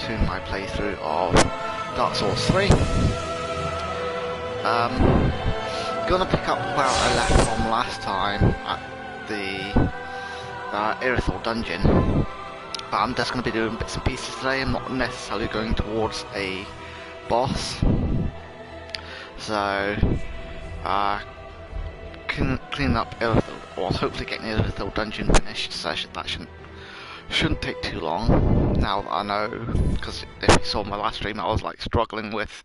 to my playthrough of Dark Souls 3. Gonna pick up where I left from last time at the Irithel dungeon, but I'm just going to be doing bits and pieces today. I'm not necessarily going towards a boss, so cleaning up Irithel, or hopefully getting the Irithel dungeon finished, so that shouldn't take too long. Now that I know, because if you saw my last stream, I was like struggling with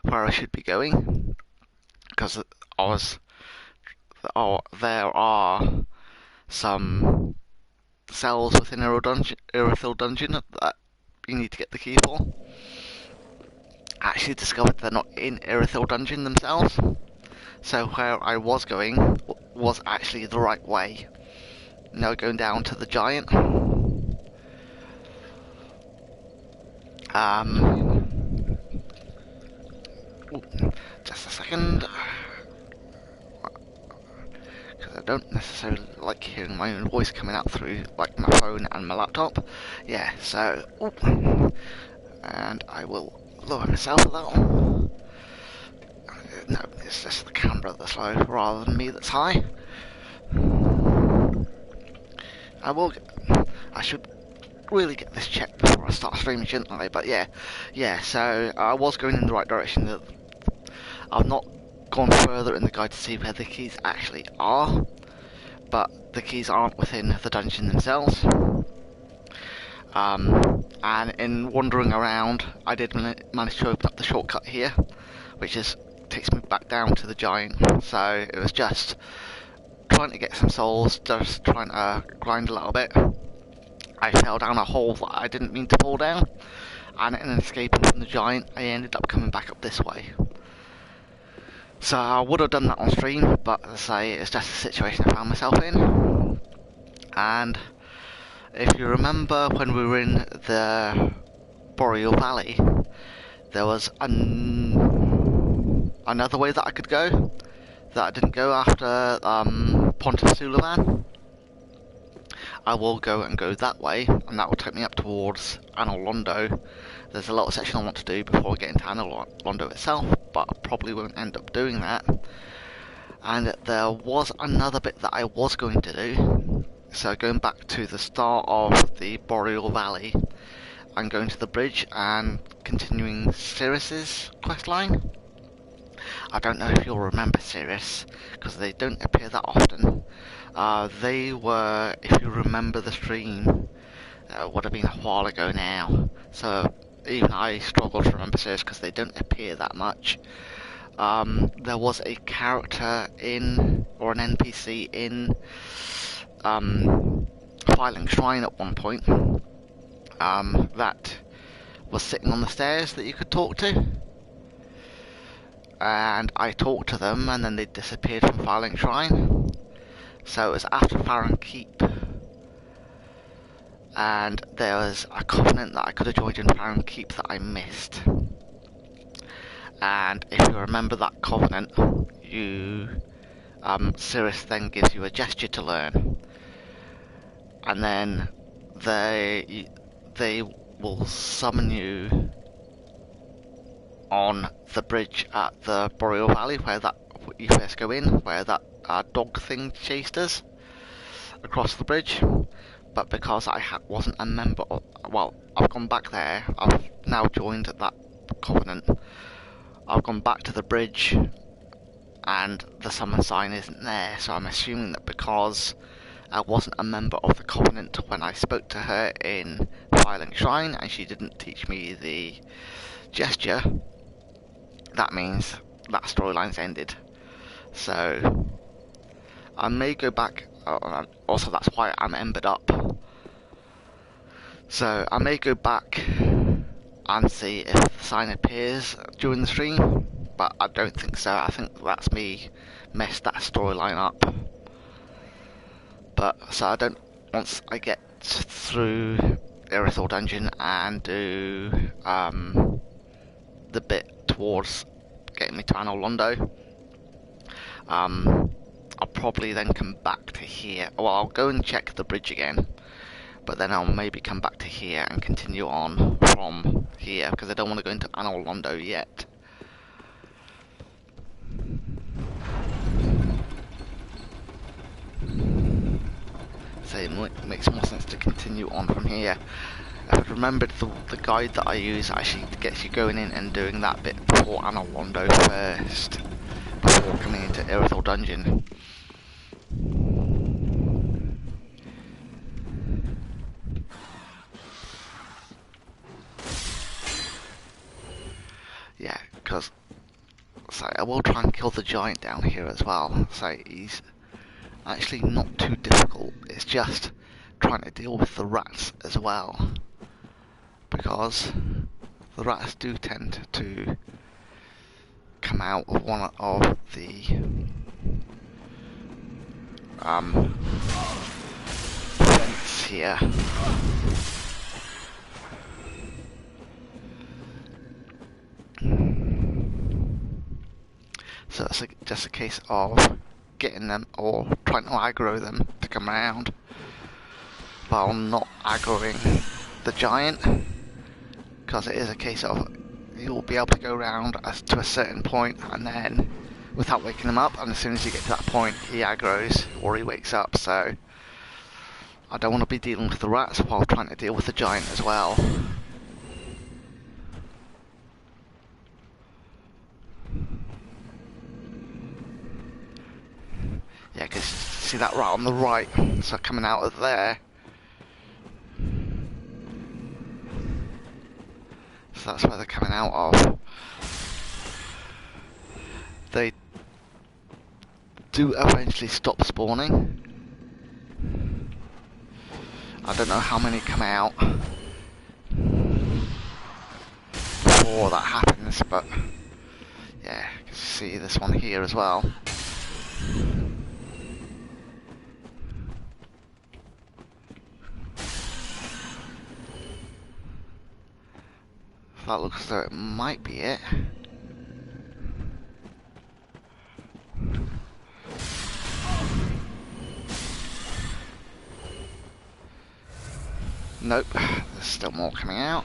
where I should be going, because there are some cells within Irithel dungeon that you need to get the key for. I actually discovered they're not in Irithel dungeon themselves, so where I was going was actually the right way. Now going down to the giant. Just a second, because I don't necessarily like hearing my own voice coming out through like my phone and my laptop. Yeah, so, and I will lower myself a little. No, it's just the camera that's low rather than me that's high. I should really get this checked before I start streaming, shouldn't I? But yeah, so I was going in the right direction. I've not gone further in the guide to see where the keys actually are, but the keys aren't within the dungeon themselves. And in wandering around, I did manage to open up the shortcut here, which takes me back down to the giant. So it was just trying to get some souls, just trying to grind a little bit. I fell down a hole that I didn't mean to fall down, and in escaping from the giant, I ended up coming back up this way. So I would have done that on stream, but as I say, it's just a situation I found myself in. And if you remember when we were in the Boreal Valley, there was another way that I could go that I didn't go after Pontus Suleiman. I will go that way, and that will take me up towards Anor Londo. There's a little section I want to do before I get into Anor Londo itself, but I probably won't end up doing that. And there was another bit that I was going to do. So going back to the start of the Boreal Valley, and going to the bridge and continuing Sirius's questline. I don't know if you'll remember Sirius, because they don't appear that often. They were, if you remember the stream, would have been a while ago now, so even I struggle to remember Sirius because they don't appear that much. There was a character or an NPC in Filing Shrine at one point that was sitting on the stairs that you could talk to. And I talked to them, and then they disappeared from Filing Shrine. So it was after Farron Keep, and there was a covenant that I could have joined in Farron Keep that I missed. And if you remember that covenant, Sirius then gives you a gesture to learn, and then they will summon you on the bridge at the Boreal Valley, where you first go in, where that dog thing chased us across the bridge. But because I wasn't a member of, well, I've gone back there, I've now joined that covenant, I've gone back to the bridge, and the summon sign isn't there, so I'm assuming that because I wasn't a member of the covenant when I spoke to her in Filing Shrine, and she didn't teach me the gesture, that means that storyline's ended. So I may go back. Also, that's why I'm embered up. So I may go back and see if the sign appears during the stream, but I don't think so. I think that's me messed that storyline up. But so I don't. Once I get through Irithel dungeon and do the bit towards getting me to Anor Londo, I'll probably then come back to here. Well, I'll go and check the bridge again, but then I'll maybe come back to here and continue on from here, because I don't want to go into Anor Londo yet. So it makes more sense to continue on from here. I've remembered the guide that I use actually gets you going in and doing that bit before Anor Londo first, before coming into Irithyll Dungeon. Yeah, because so I will try and kill the giant down here as well. So he's actually not too difficult. It's just trying to deal with the rats as well, because the rats do tend to come out of one of the vents here. So it's just a case of getting them or trying to aggro them to come around while not aggroing the giant, because it is a case of you'll be able to go around to a certain point and then without waking them up, and as soon as you get to that point he aggroes or he wakes up. So I don't want to be dealing with the rats while trying to deal with the giant as well. Yeah, because see that rat on the right, so coming out of there. So that's where they're coming out of. They do eventually stop spawning. I don't know how many come out before that happens, but yeah, you can see this one here as well. That looks as though it might be it. Nope, there's still more coming out.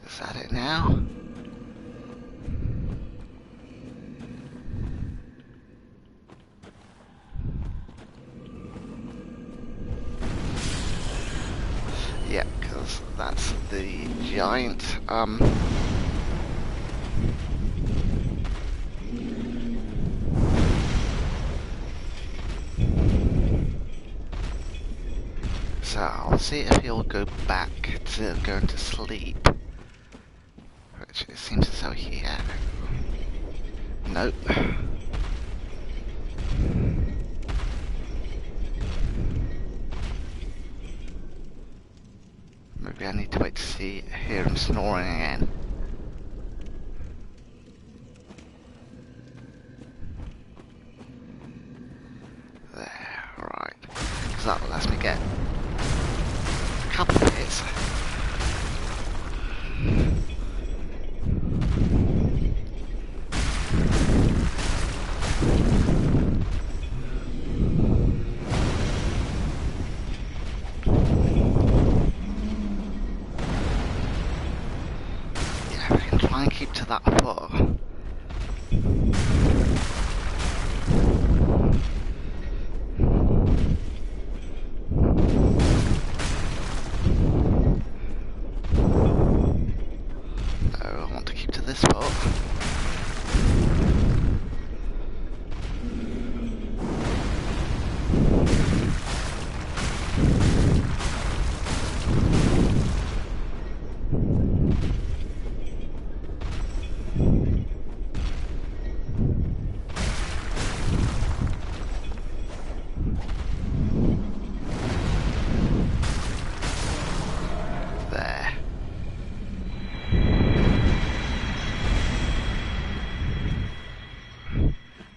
Is that it now? Yeah, because that's the giant. So I'll see if he'll go back to going to sleep. Which it seems as though he had. Nope. Maybe I need to wait to hear him snoring again. There, right. So that lets me get a couple of hits. Try and keep to that foot. No, I want to keep to this foot.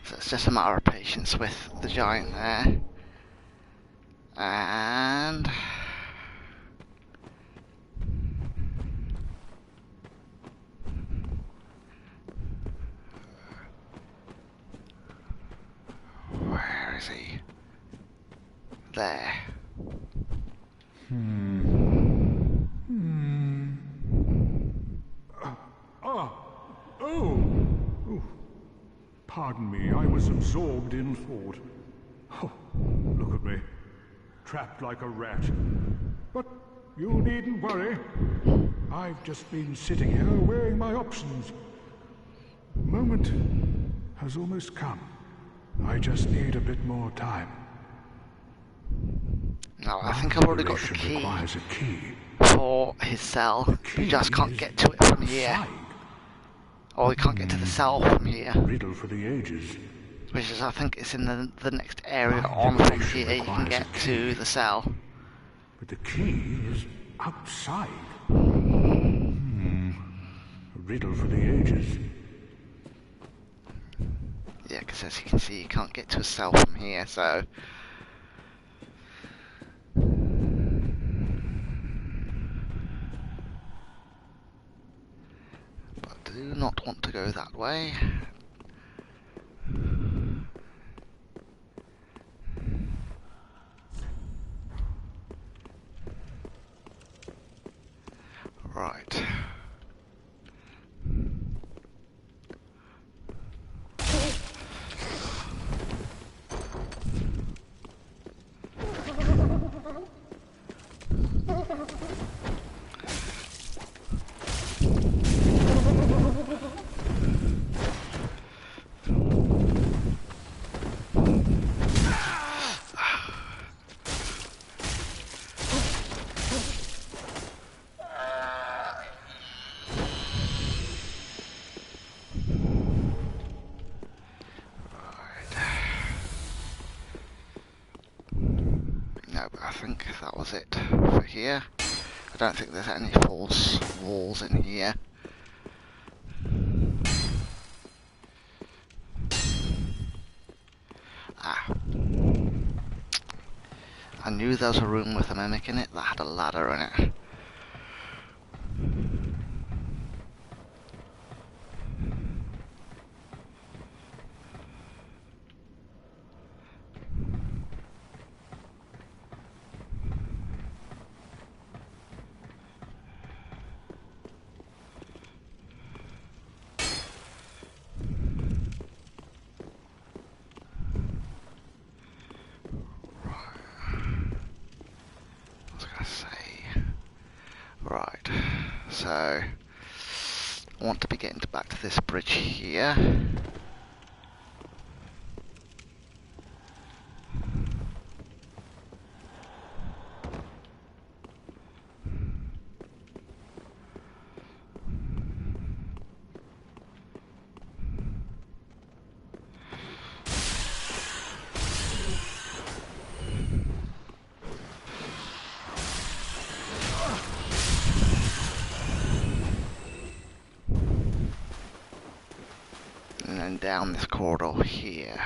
It's just a matter of patience with the giant there. And there. Oh, pardon me, I was absorbed in thought. Oh, look at me, trapped like a rat. But you needn't worry. I've just been sitting here weighing my options. The moment has almost come. I just need a bit more time. Now, I think I've already got the key requires a key for his cell. We just can't get to it from here. Or we can't get to the cell from here. Riddle for the ages. Which is, I think, it's in the next area on from here you can get to the cell. But the key is outside. A riddle for the ages. Yeah, because as you can see, you can't get to a cell from here, so... But I do not want to go that way. Right. No, but I think that was it for here. I don't think there's any false walls in here. Ah. I knew there was a room with a mimic in it that had a ladder in it. Right, so I want to be getting back to this bridge here. And then down this corridor here.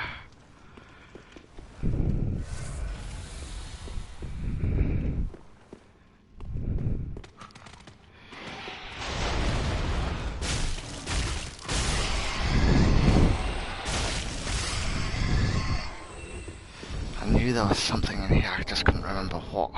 I knew there was something in here, I just couldn't remember what.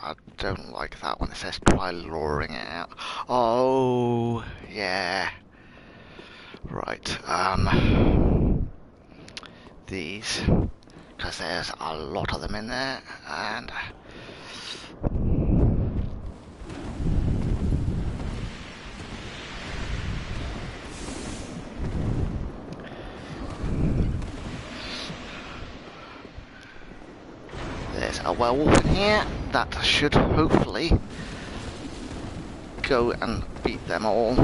I don't like that when it says try luring it out. Oh, yeah. Right, these, because there's a lot of them in there, and there's a werewolf in here that should hopefully go and beat them all.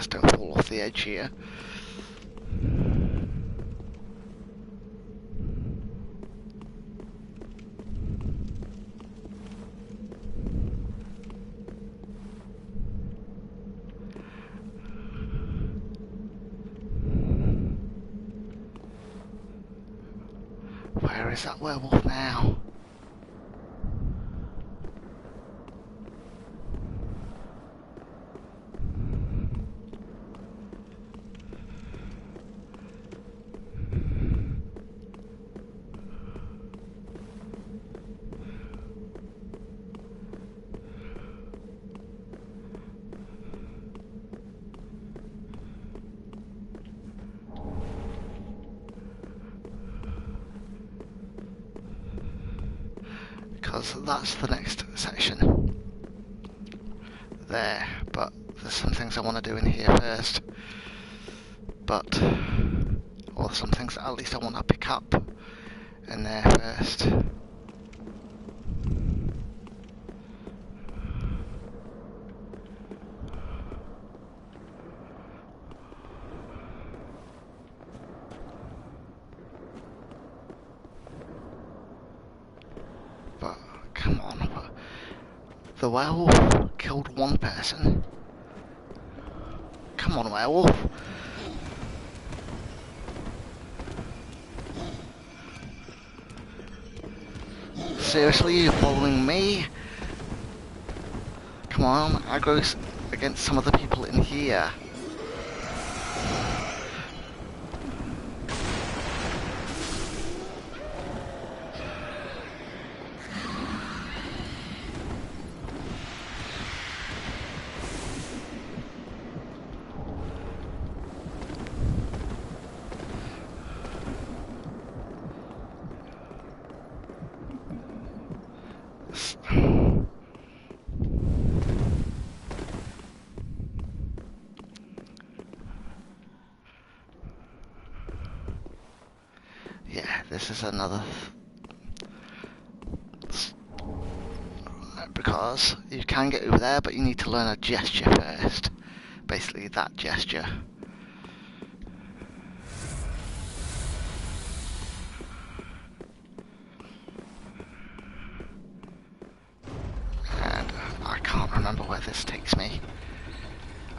just don't fall off the edge here. Where is that werewolf now? Because that's the next section. There, but there's some things I want to do in here first. Or some things that at least I want to pick up in there first. But, come on. The werewolf killed one person. Come on, werewolf. Seriously, you're following me? Come on, aggro against some of the people in here. Yeah, this is another... Because you can get over there, but you need to learn a gesture first. Basically, that gesture. And I can't remember where this takes me.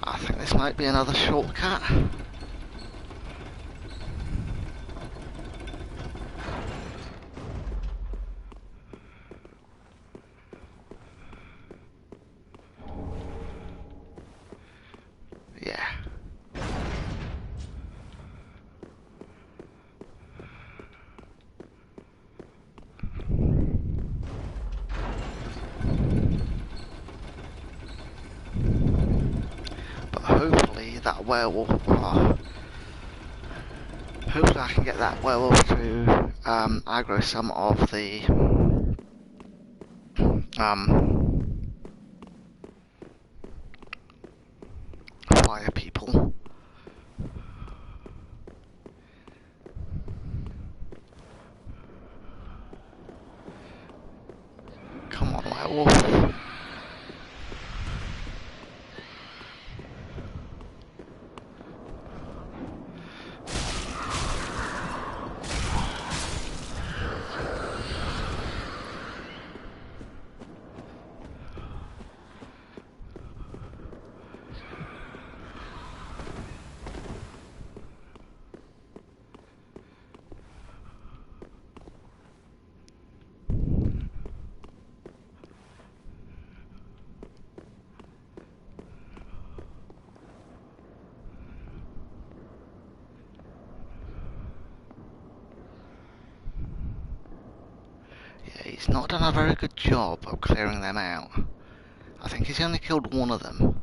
I think this might be another shortcut. Yeah. But hopefully that werewolf... hopefully I can get that werewolf to aggro some of the... fire people. Come on, werewolf. He's not done a very good job of clearing them out. I think he's only killed one of them.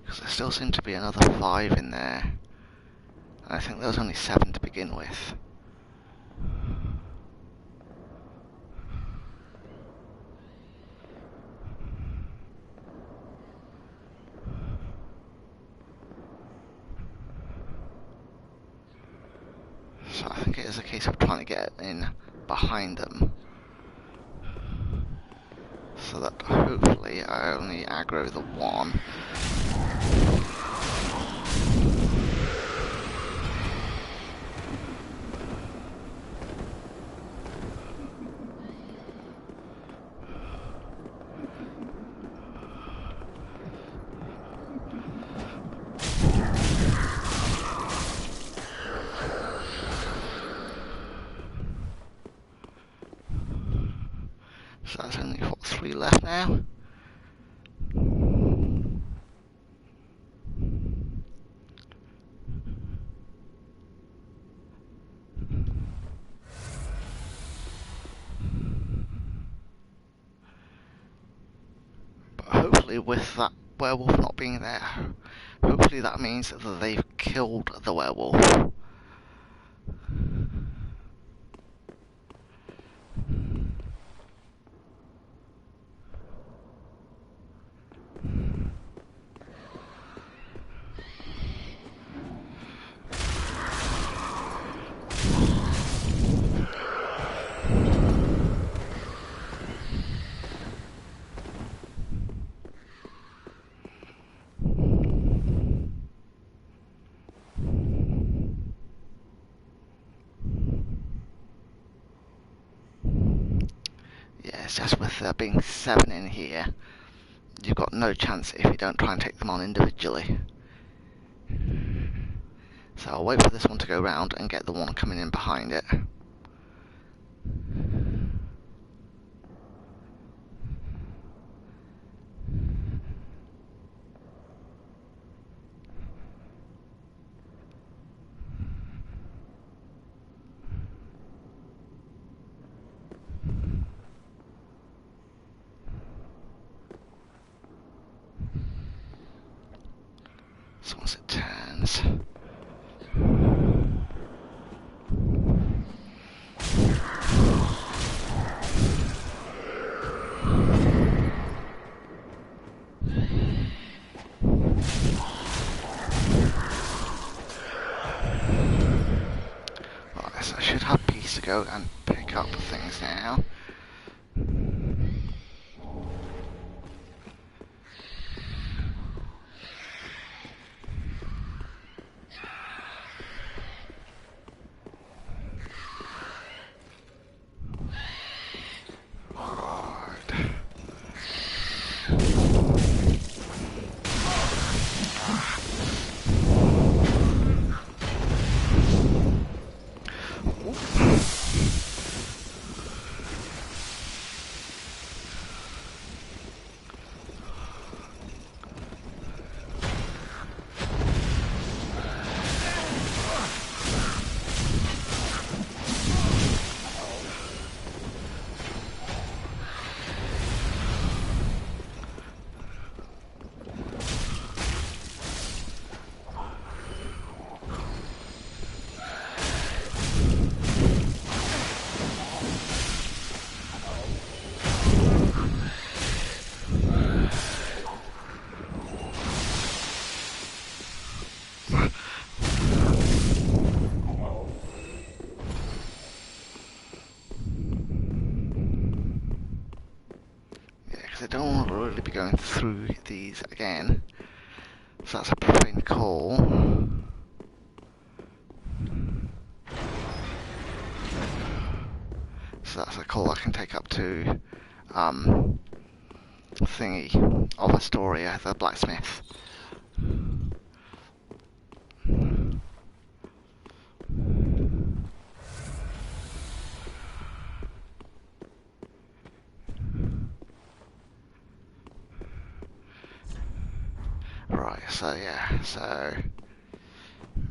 Because there still seem to be another 5 in there. And I think there was only 7 to begin with. So I think it is a case of trying to get in behind them, so that hopefully I only aggro the one. So that's only, what, 3 left now? But hopefully with that werewolf not being there, hopefully that means that they've killed the werewolf. It's just with there being 7 in here, you've got no chance if you don't try and take them on individually. So I'll wait for this one to go round and get the one coming in behind it. So once it turns, right, so I should have peace to go and pick up things now. I don't want to really be going through these again. So that's a profane call. So that's a call I can take up to thingy of Astoria, the blacksmith. Right, so yeah, so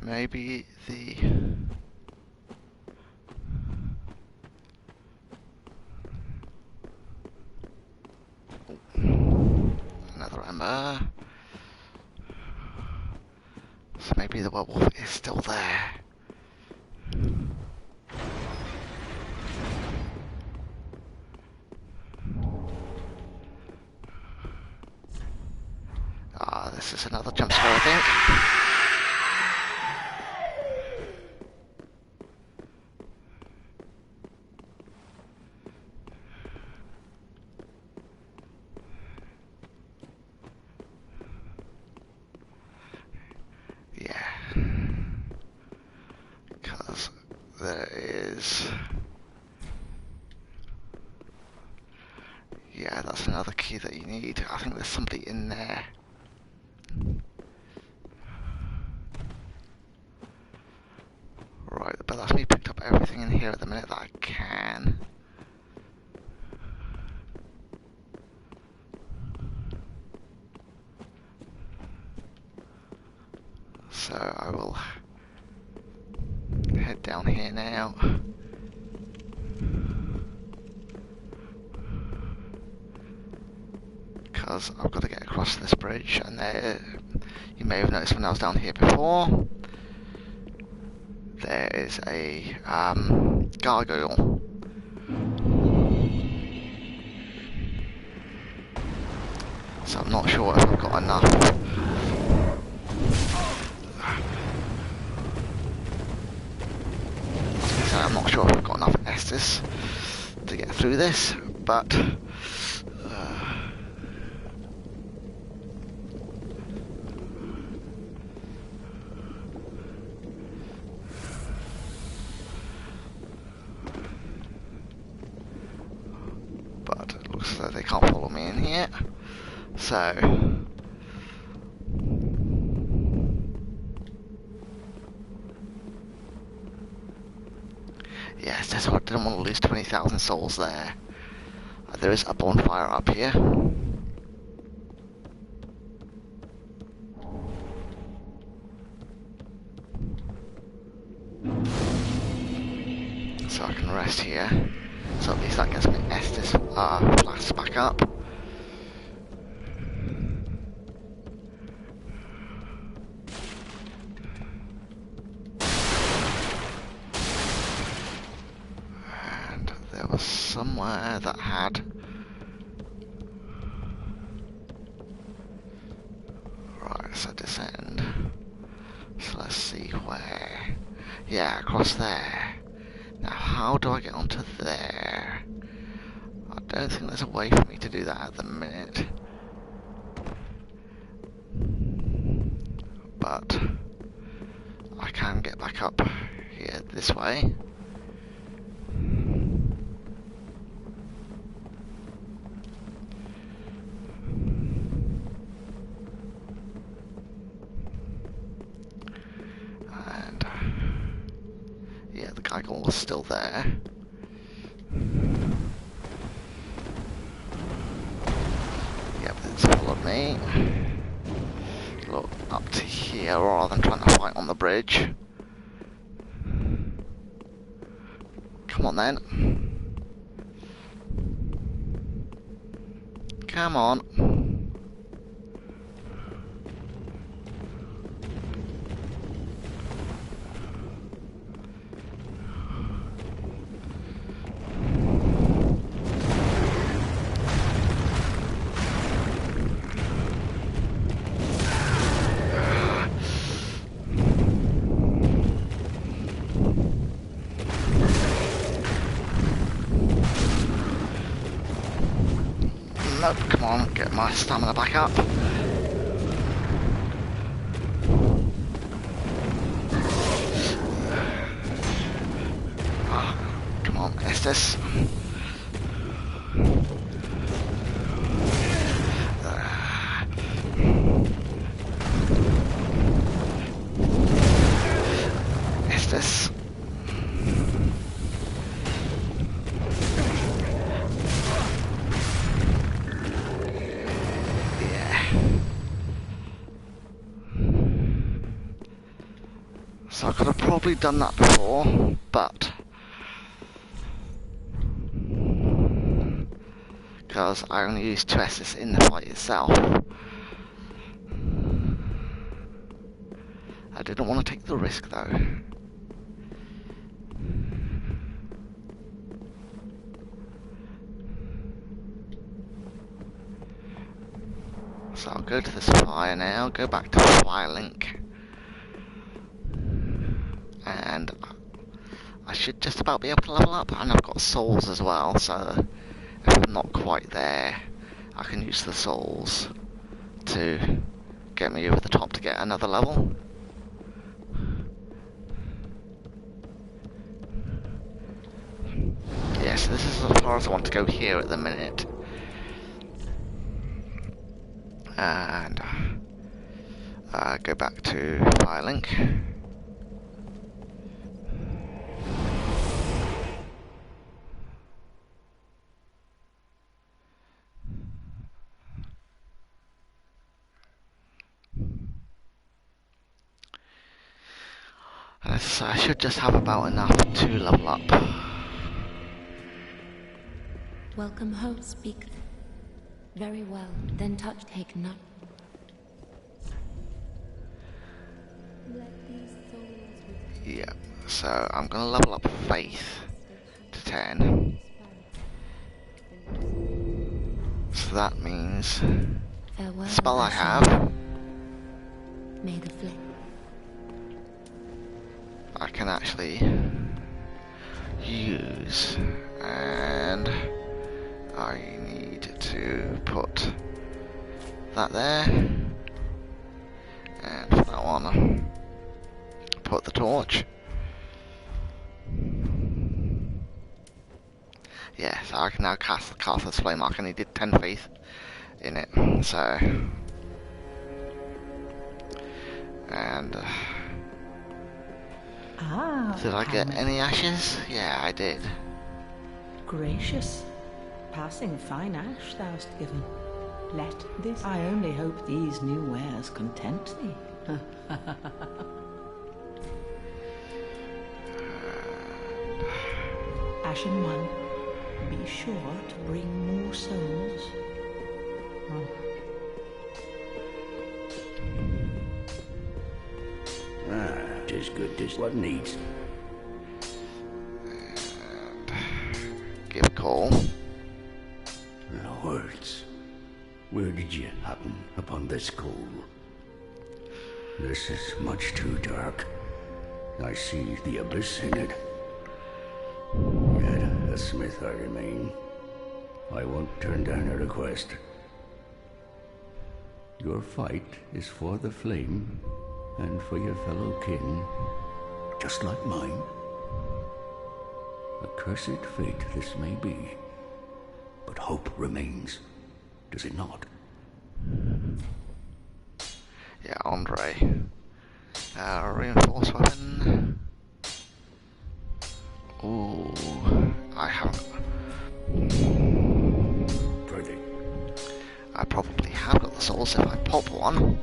maybe the another ember. So maybe the werewolf is still there. This is another jump scare, I think. is... Yeah, that's another key that you need. I think there's somebody in there. Right, but that's me picked up everything in here at the minute that I can. So I will head down here now. Because I've got to get across this bridge, and there, you may have noticed when I was down here before, there is a gargoyle. So I'm not sure if I've got enough. I'm not sure if I've got enough Estus to get through this, but it looks as though they can't follow me in here. So yes, that's why I didn't want to lose 20,000 souls there. There is a bonfire up here. So I can rest here. So at least that gets me Estus flasks back up. And there was somewhere that had... Right, so descend. So let's see where... Yeah, across there. Now how do I get onto there? I don't think there's a way for me to do that at the minute. But I can get back up here this way. And yeah, the gargoyle was still there. Yep, it's followed me. Look up to here rather than trying to fight on the bridge. Come on then. Come on. Nope, come on, get my stamina back up. Oh, come on, Estus. Estus. So I could have probably done that before, but because I only used 2 Estus in the fight itself, I didn't want to take the risk though. So I'll go to this fire now, go back to Fire Link. And I should just about be able to level up, and I've got souls as well, so if I'm not quite there, I can use the souls to get me over the top to get another level. so this is as far as I want to go here at the minute. And go back to Firelink. And so I should just have about enough to level up. Welcome home, speak. Very well, then touch, take none. Yeah, so I'm gonna level up Faith to 10. So that means Farewell, the spell I Ashen. have, May the flame. I can actually use, and I need to put that there, and for that one, put the torch. Yeah, so I can now cast this flame arc. I needed 10 faith in it, so, and did I get any ashes? Yeah, I did. Gracious, passing fine ash thou'st given. Let this. I only hope these new wares content thee. Ashen one, be sure to bring more souls. Tis good, tis what needs. And give a call. Lords, where did you happen upon this coal? This is much too dark. I see the abyss in it. Yet a smith I remain. I won't turn down a request. Your fight is for the flame and for your fellow kin, just like mine. A cursed fate this may be, but hope remains, does it not? Yeah, Andre. Reinforced weapon. Ooh, I haven't. Prithee. I probably have got the souls if I pop one.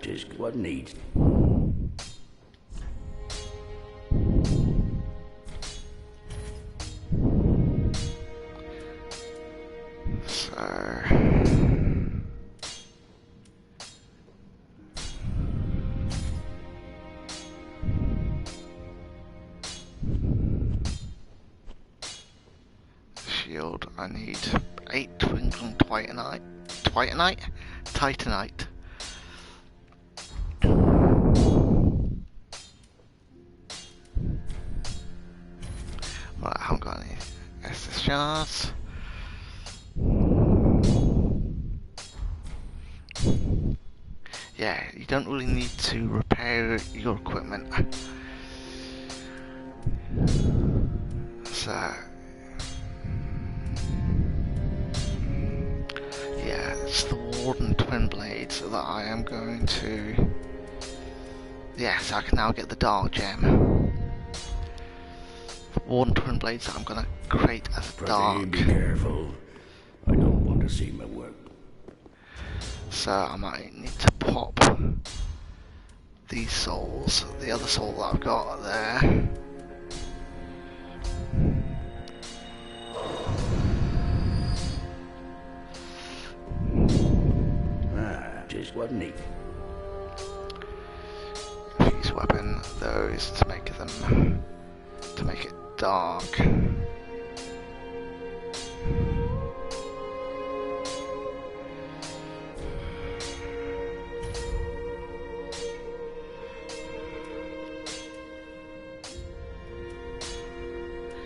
Tis what needs. So shield, I need 8 twinkling titanite. Right, I haven't got any Estus shards. Yeah, you don't really need to repair your equipment. So yeah, it's the Warden Twin Blades that I am going to. Yes, I can now get the Dark Gem. Warden Twin Blades that I'm going to create as dark. Be careful. I don't want to see my work. So I might need to pop these souls, the other soul that I've got there. Tis what neat. Fuse weapon, those to make it dark.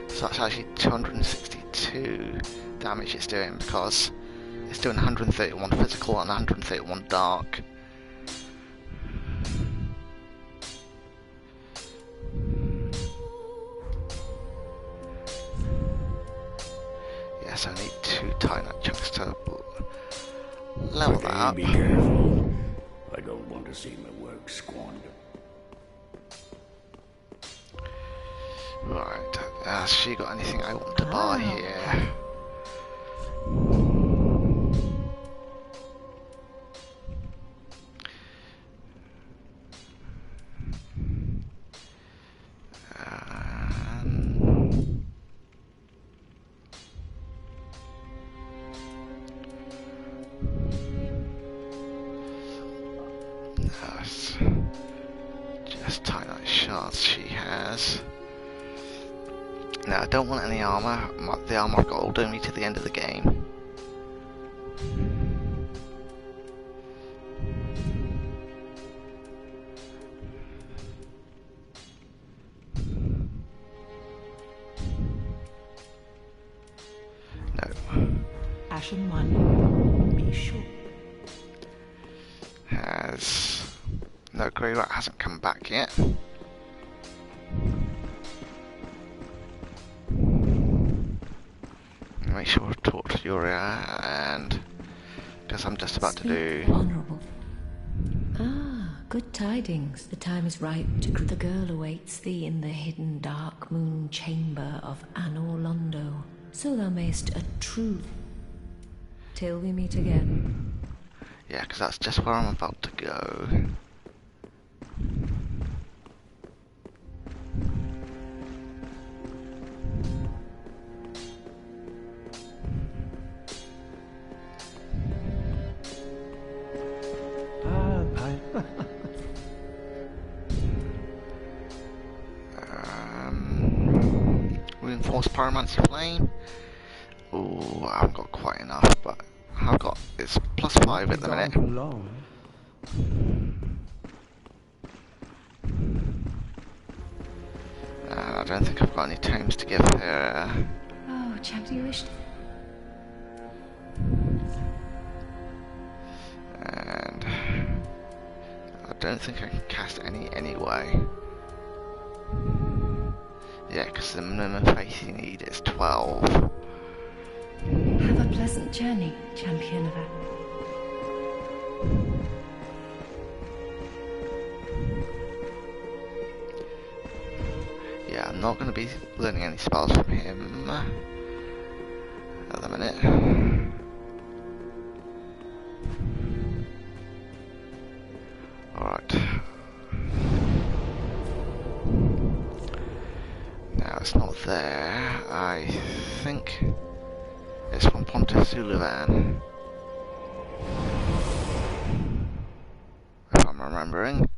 So that's actually 262. 2 damage it's doing, because it's doing 131 physical and 131 dark. Yes, I need 2 Titanite chunks to level that up. Be careful. I don't want to see my work squandered. Right, has she got anything I want to buy here? Yes. Just Titanite shards she has. No, I don't want any armor. The armor I've got will do me to the end of the game. No. Ashen one, be sure. No, Grey Rat hasn't come back yet. Make sure I've talked to Yuria, and because I'm just about to do. Honorable. Ah, good tidings. The time is ripe to. The girl awaits thee in the hidden dark moon chamber of Anor Londo, so thou mayst a truth till we meet again. Yeah, because that's just where I'm about to go. Reinforced Pyromancer Flame. Ooh, I haven't got quite enough, but I've got, it's +5 at the minute. And I don't think I've got any tomes to give her. Oh, chap, do you wish to? And I don't think I can cast any anyway. Yeah, because the minimum faith you need is 12. Have a pleasant journey, champion of Atlas. Yeah, I'm not going to be learning any spells from him at the minute. Alright. Now it's not there. I think it's from Pontus Suluvan, if I'm remembering.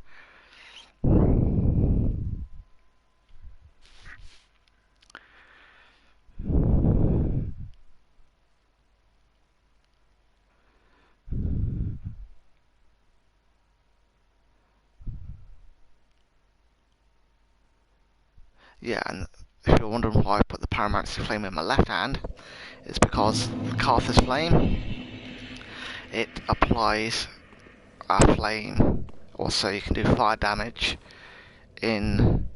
Yeah, and if you're wondering why I put the Pyromancer Flame in my left hand, it's because the Carthus Flame, it applies a flame, also you can do fire damage in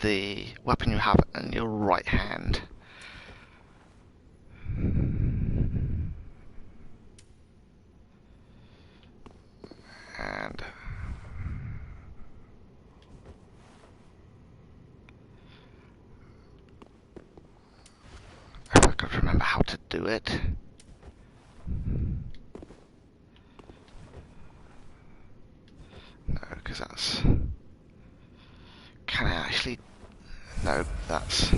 the weapon you have in your right hand. And if I could remember how to do it. No, because that's... Can I actually... No, that's...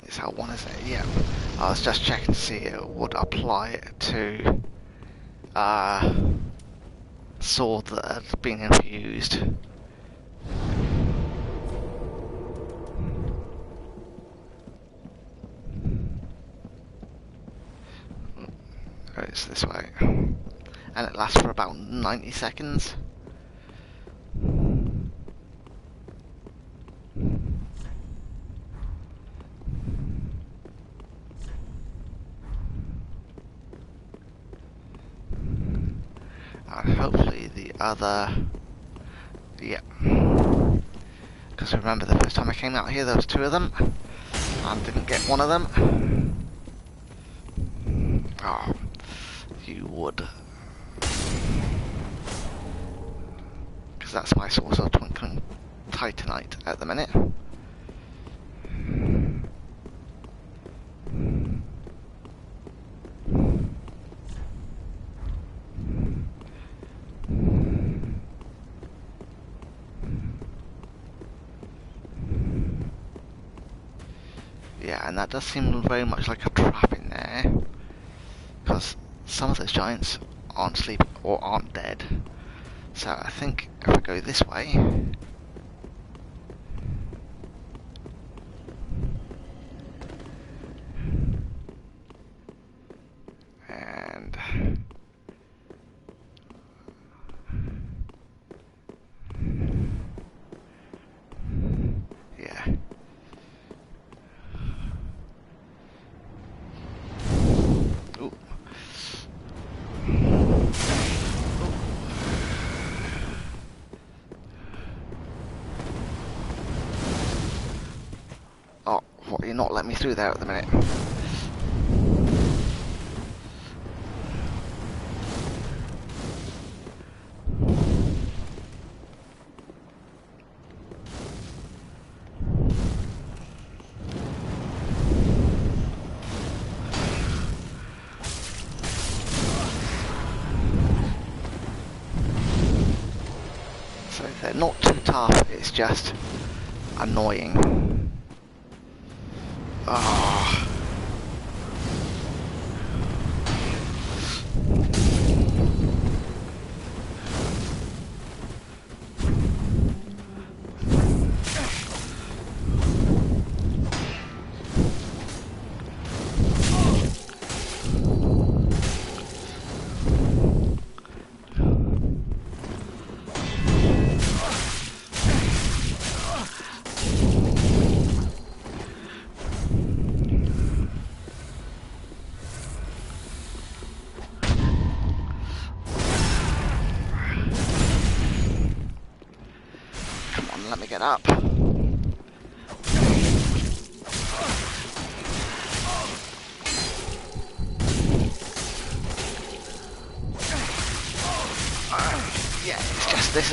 Is that one, is it? Yeah. I was just checking to see it would apply it to sword that had been infused. it's this way. And it lasts for about 90 seconds. And hopefully the other... yeah. Because remember the first time I came out here there was 2 of them. And didn't get one of them. Oh, you would. Because that's my source of twinkling titanite at the minute. Yeah, and that does seem very much like a trap in there. Because some of those giants aren't sleeping or aren't dead. So I think if I go this way... and... yeah. Ooh. Oh, what, you're not letting me through there at the minute. So they're not too tough, it's just annoying. Ah. Let me get up. Yeah, it's just this.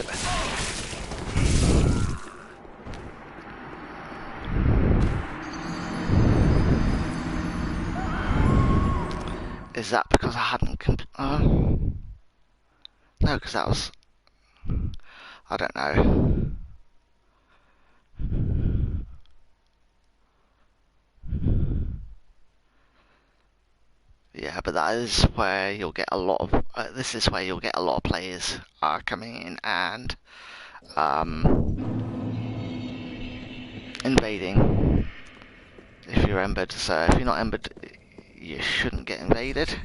Is that because I hadn't no, because that was... I don't know. Yeah, but that is where you'll get a lot of... this is where you'll get a lot of players coming in and invading. If you're embered, so if you're not embered, you shouldn't get invaded.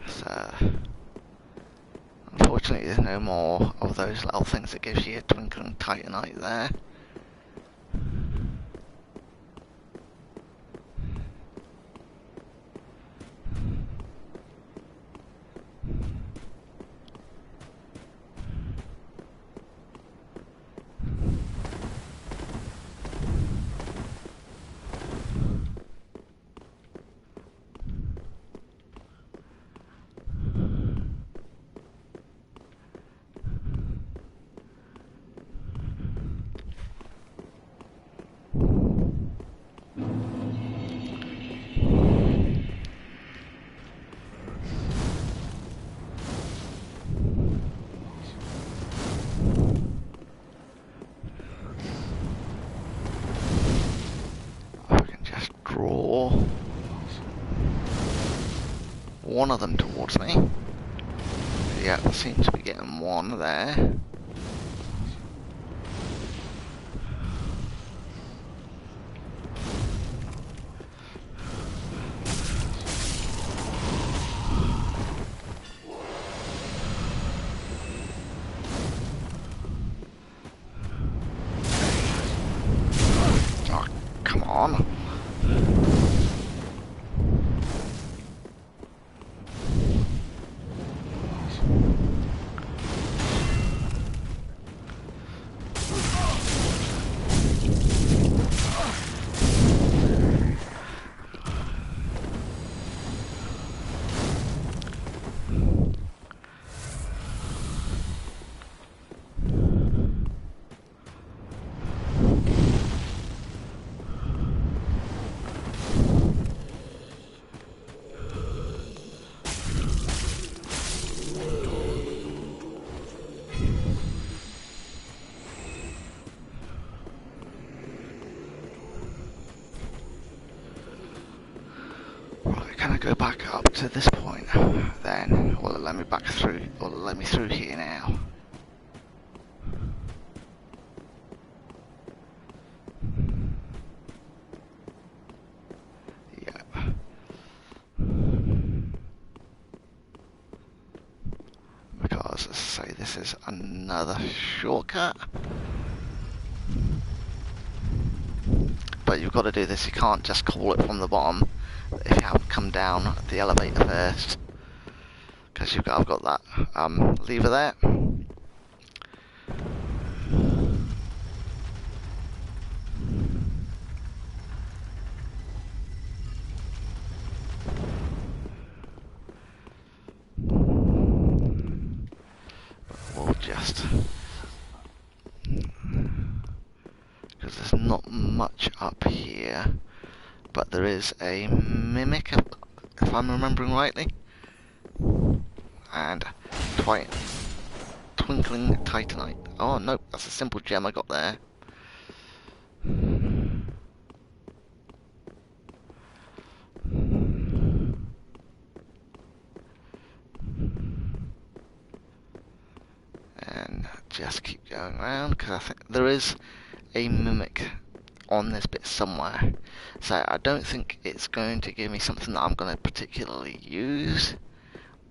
So... unfortunately, there's no more of those little things that gives you a twinkling titanite there. One of them towards me. Yeah, seems to be getting one there. back up to this point, then will it let me back through? Will it let me through here now? Yep. Because, as I say, this is another shortcut. But you've got to do this, you can't just call it from the bottom if you haven't come down the elevator first. Because I've got that lever there. We'll just... because there's not much up here, but there is a mimic, if I'm remembering rightly, and twinkling titanite. Oh no, that's a simple gem I got there. And just keep going around, because I think there is a mimic on this bit somewhere. So I don't think it's going to give me something that I'm going to particularly use,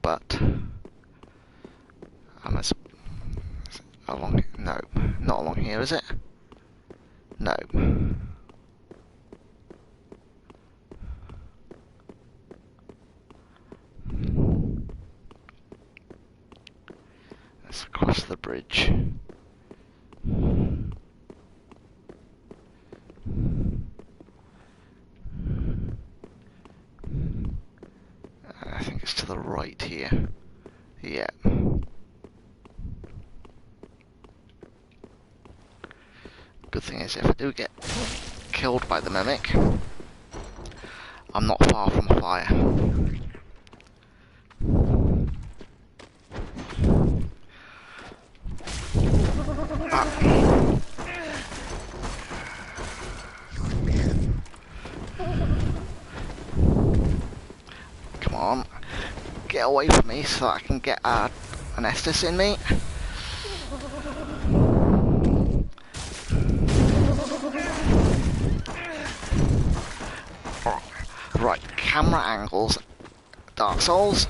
but along, no, not along here, is it? No. Let's cross the bridge. I think it's to the right here. Yeah. Good thing is, if I do get killed by the mimic, I'm not far from fire. Come on, get away from me so that I can get an Estus in me. Right, camera angles, Dark Souls.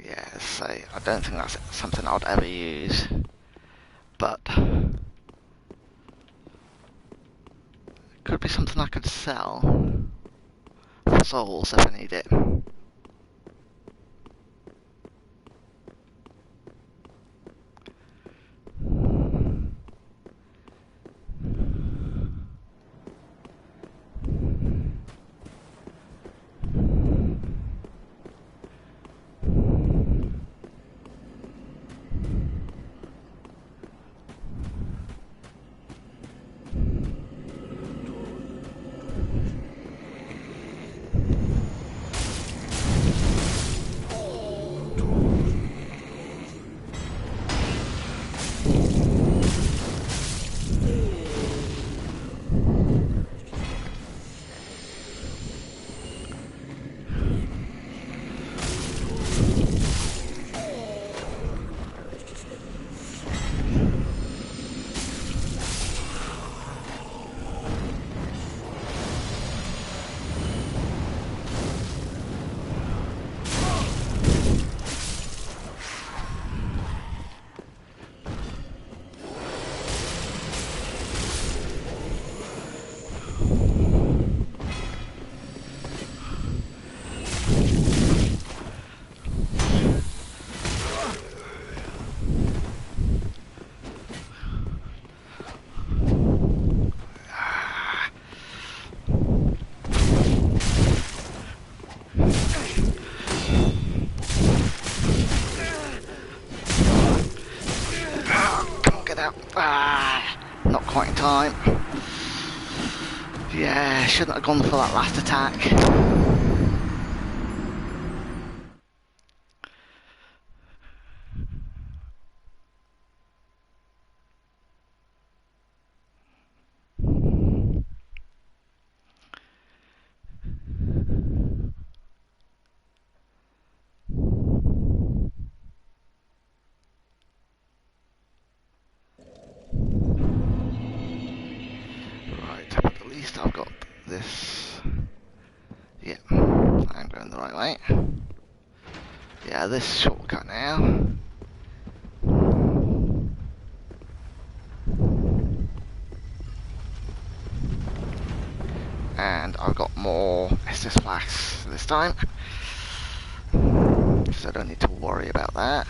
Yeah, so I don't think that's something I'd ever use, but could be something I could sell for souls if I need it. Not quite in time. Yeah, shouldn't have gone for that last attack. Right, but at least I've got this. Yeah, I'm going the right way. Yeah, this shortcut now. And I've got more Estus flasks this time, so I don't need to worry about that.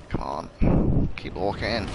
Come on, keep walking.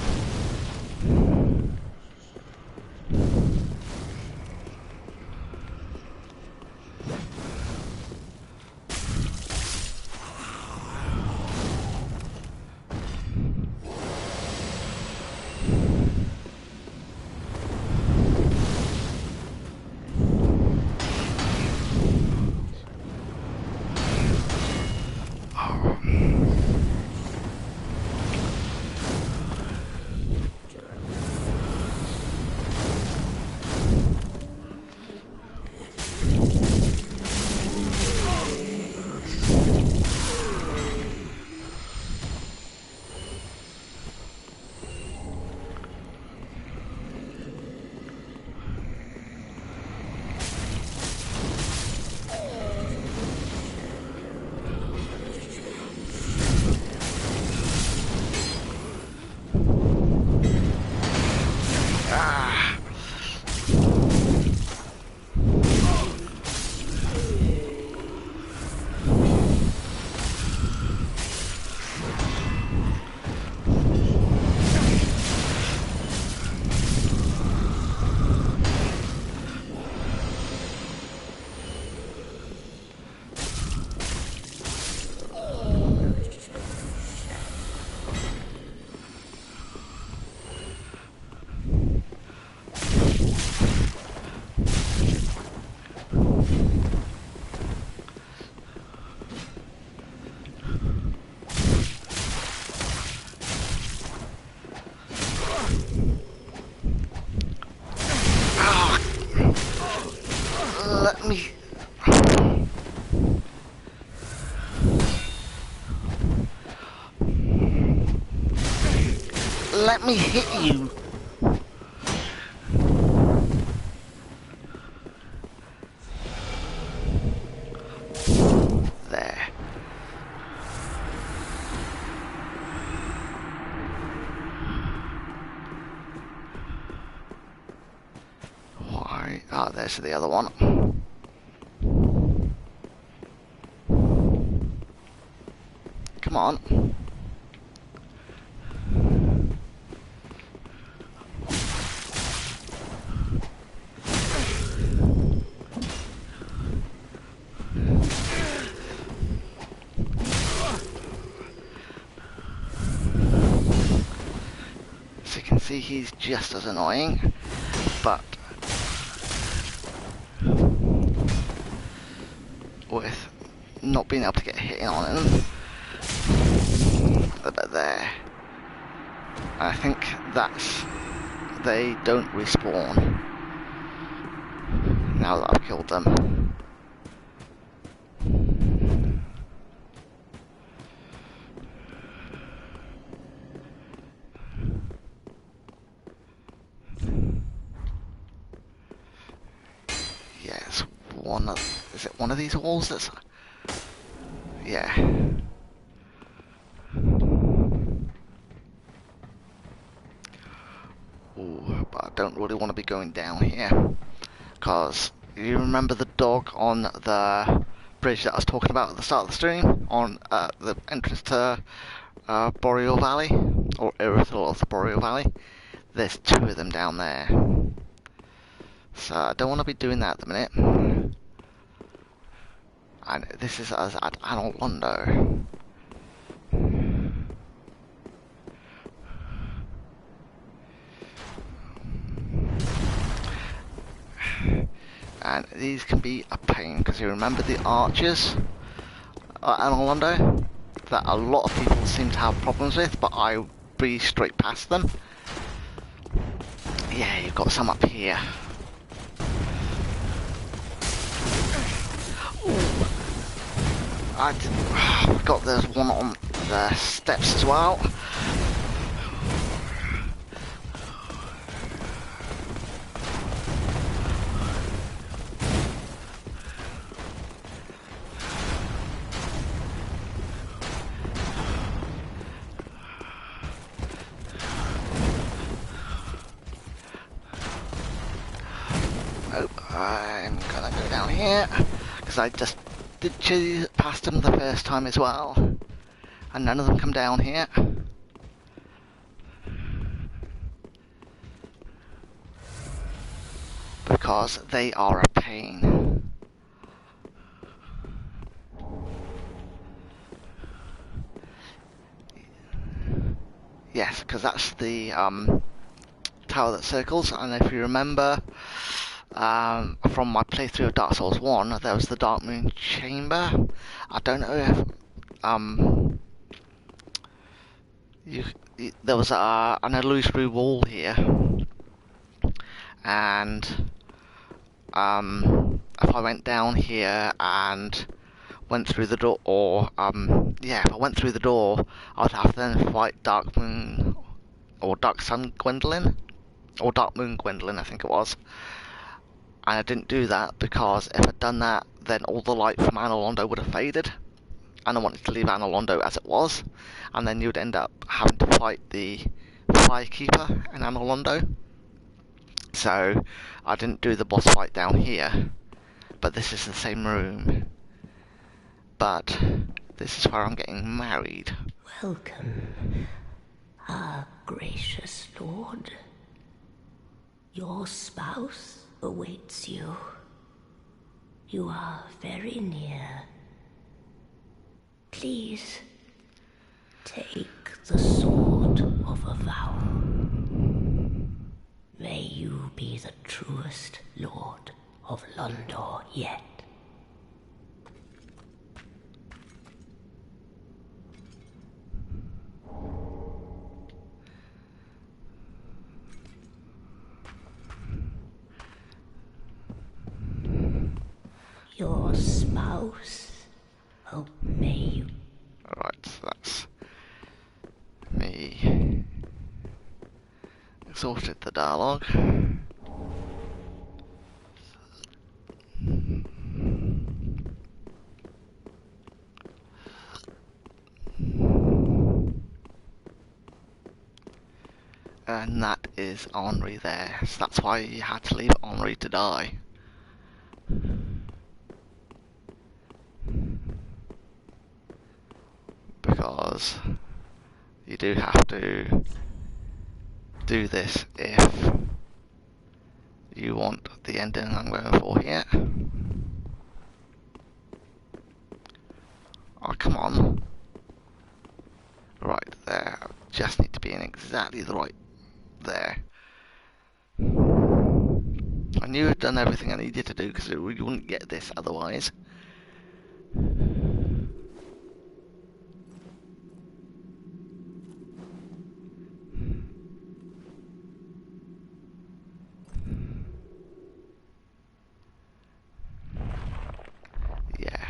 Let me... Let me hit you. There. Why? Ah, there's the other one. Come on. So you can see he's just as annoying, but with not being able to get a hit on him. About there. I think that's... they don't respawn now that I've killed them. Yeah, it's one of... is it one of these walls that's... yeah. Ooh. but I don't really want to be going down here. Because you remember the dog on the bridge that I was talking about at the start of the stream? On the entrance to Boreal Valley? Or Erythral of the Boreal Valley? There's 2 of them down there. So I don't want to be doing that at the minute. And this is us at Anor Londo. And these can be a pain, because you remember the archers at Anor Londo? That a lot of people seem to have problems with, but I breeze straight past them. Yeah, you've got some up here. I forgot there's one on the steps as well. Oh, I'm gonna go down here, because I just did cheese past them the first time as well, and none of them come down here. Because they are a pain. Yes, because that's the tower that circles, and if you remember from my playthrough of Dark Souls 1, there was the Dark Moon Chamber. I don't know if there was an illusory wall here, and if I went down here and went through the door, or if I went through the door, I'd have to then fight Dark Moon or Dark Sun Gwendolyn, or Dark Moon Gwendolyn, I think it was. And I didn't do that because if I'd done that, then all the light from Anor Londo would have faded, and I wanted to leave Anor Londo as it was, and then you'd end up having to fight the Firekeeper in Anor Londo. So I didn't do the boss fight down here, but this is the same room. But this is where I'm getting married. Welcome, our gracious lord. Your spouse awaits you. You are very near. Please, take the sword of a vow. May you be the truest lord of Londor yet. Your spouse, oh, may you. Alright, so that's me. Exhausted the dialogue. And that is Henri there. So that's why you had to leave Henri to die. Because you do have to do this if you want the ending I'm going for here. Oh, come on. Right there. I just need to be in exactly the right there. I knew I'd done everything I needed to do because you wouldn't get this otherwise. Yeah.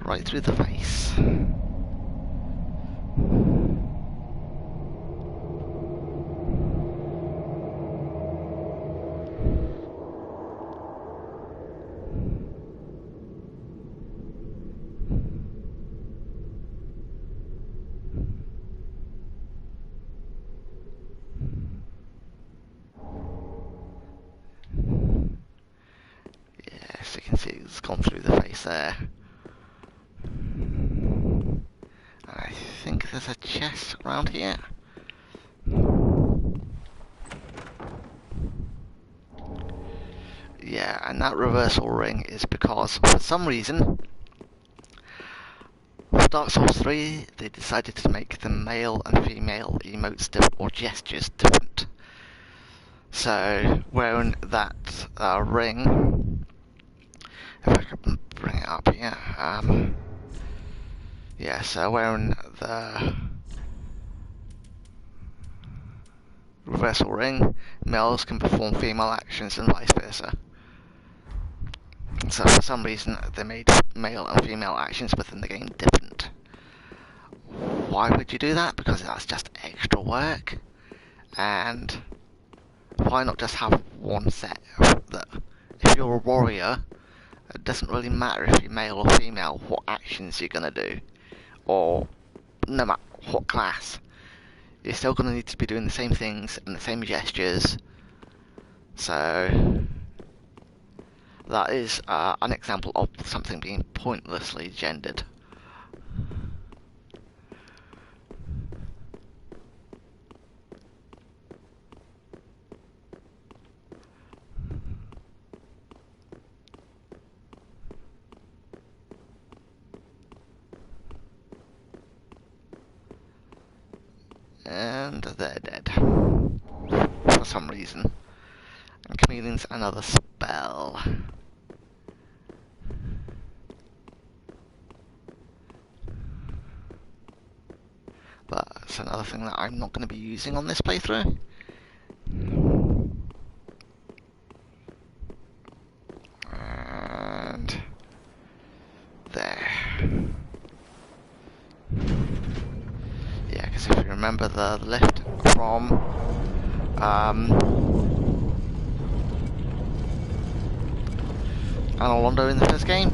Right through the face. Yes, you can see it's gone through the face there. And I think there's a chest around here. Yeah, and that reversal ring is because, for some reason, for Dark Souls 3, they decided to make the male and female emotes or gestures different. So, wearing that ring, if I could bring it up here, yeah, so wearing the reversal ring, males can perform female actions and vice versa. So for some reason they made male and female actions within the game different. Why would you do that? Because that's just extra work. And why not just have one set that if you're a warrior, it doesn't really matter if you're male or female what actions you're going to do. Or no matter what class. You're still going to need to be doing the same things and the same gestures. So that is an example of something being pointlessly gendered. And they're dead. For some reason. And Chameleon's another spell. But it's another thing that I'm not going to be using on this playthrough. And there. Yeah, because if you remember the lift from Anor Londo in the first game,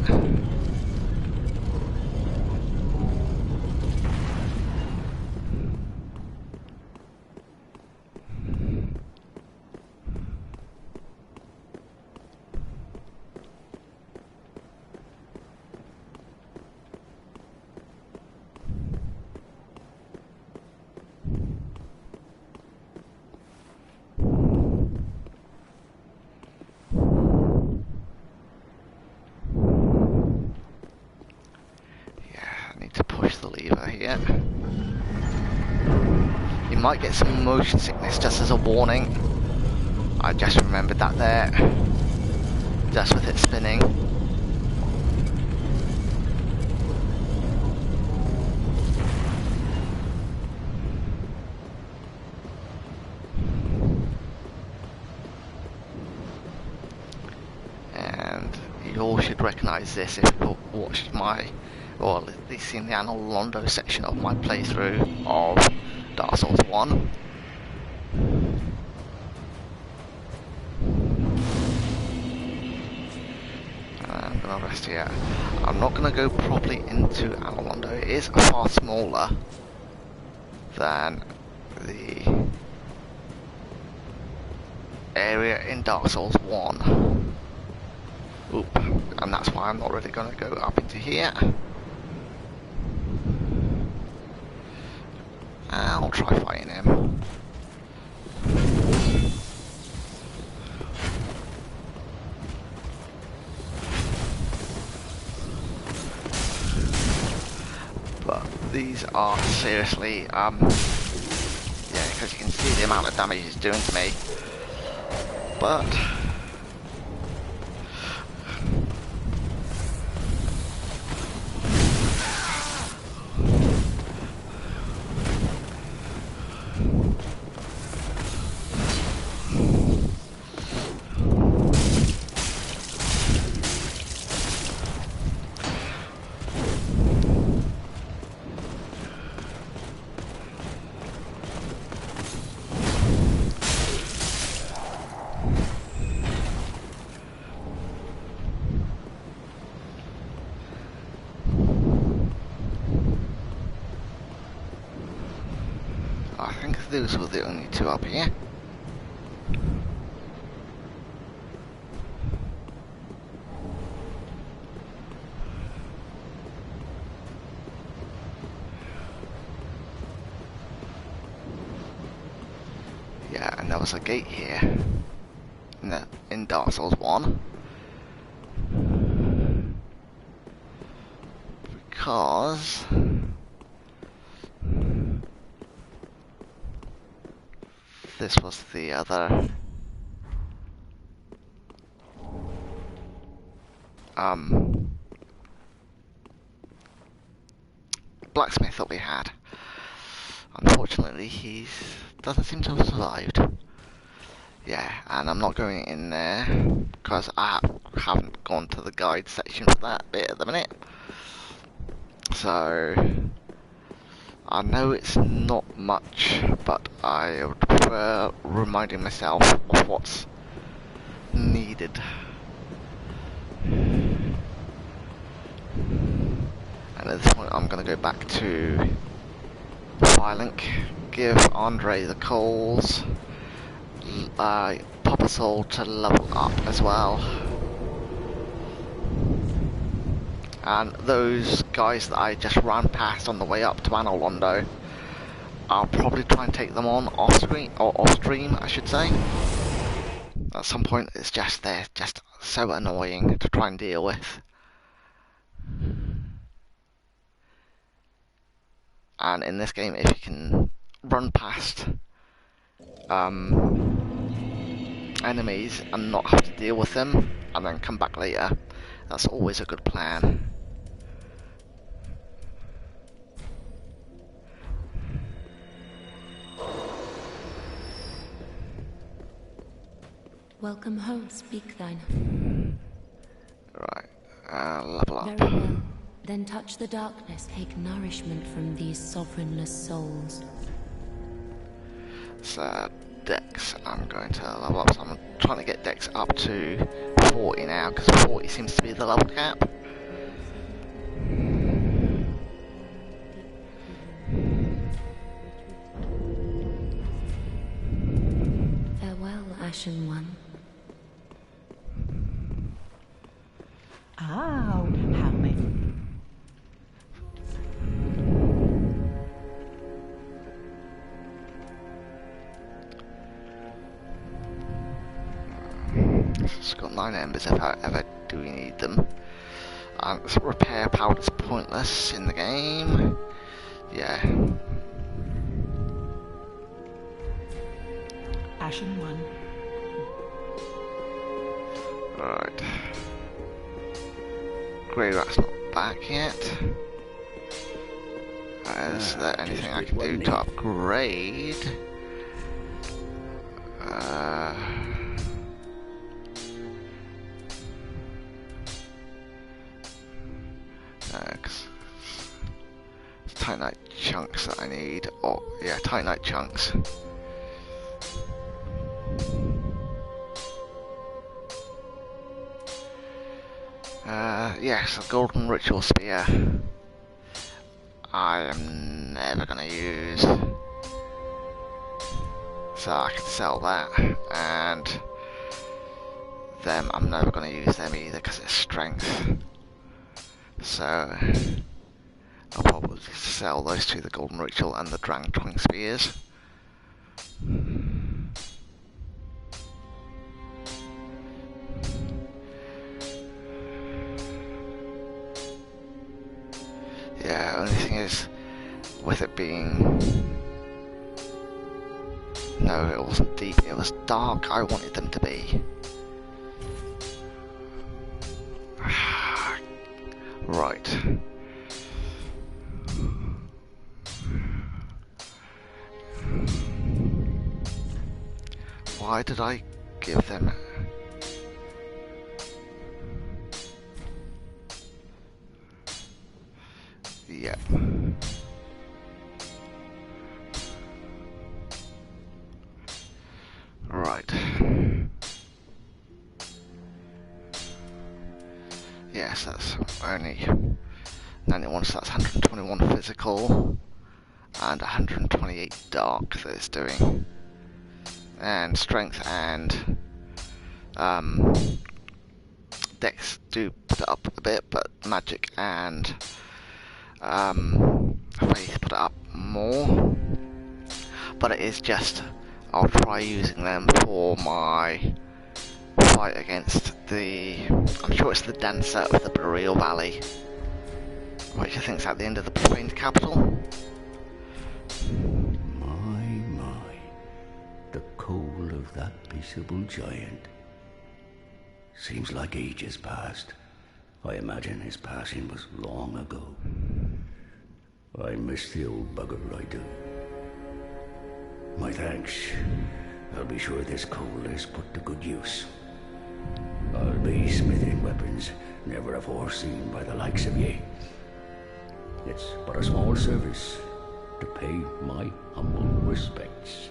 here. You might get some motion sickness just as a warning. I just remembered that there. Just with it spinning. And you all should recognise this if you've watched my, or at least seen the Anor Londo section of my playthrough of Dark Souls 1. I'm going to rest here. I'm not going to go properly into Anor Londo. It is far smaller than the area in Dark Souls 1. Oop, and that's why I'm not really going to go up into here. I'll try fighting him. But these are seriously, yeah, because you can see the amount of damage it's doing to me. But I think those were the only two up here. there was a gate here in Dark Souls 1. Because this was the other blacksmith that we had. Unfortunately, he doesn't seem to have survived. Yeah, and I'm not going in there because I haven't gone to the guide section for that bit at the minute. So I know it's not much, but I would prefer reminding myself of what's needed. And at this point I'm going to go back to Firelink, give Andre the coals, pop us all to level up as well. And those guys that I just ran past on the way up to Anor Londo, I'll probably try and take them on off screen, or off stream I should say. At some point it's just, they're just so annoying to try and deal with. And in this game, if you can run past enemies and not have to deal with them, and then come back later, that's always a good plan. Welcome home, speak thine. Right, level up. Very well. Then touch the darkness, take nourishment from these sovereignless souls. So, Dex, I'm going to level up. So I'm trying to get Dex up to 40 now, because 40 seems to be the level cap. Farewell, Ashen One. Ow, how many? It's got 9 embers if I ever do need them. Repair powder's pointless in the game. Yeah. Ashen One. Right. Grey Rat's not back yet. Is there anything I can do to upgrade? It's Titanite chunks that I need. Oh, yeah, Titanite chunks. Yes, a golden ritual spear. I am never gonna use. So I can sell that, and them I'm never gonna use them either because it's strength. So I'll probably sell those two, the golden ritual and the Drang Twin spears. Yeah, only thing is, with it being... No, it wasn't deep, it was dark, I wanted them to be. Right. Why did I give them... Yep. Right. Yes, that's only 91, so that's 121 physical and 128 dark that it's doing. And strength and dex do put it up a bit, but magic and faith put it up more. But it is just I'll try using them for my fight against the... I'm sure it's the Dancer of the Boreal Valley, which I think's at the end of the profaned capital. My. The coal of that peaceable giant. Seems like ages passed. I imagine his passing was long ago. I miss the old bugger, I do. My thanks. I'll be sure this coal is put to good use. I'll be smithing weapons never afore seen by the likes of ye. It's but a small service to pay my humble respects.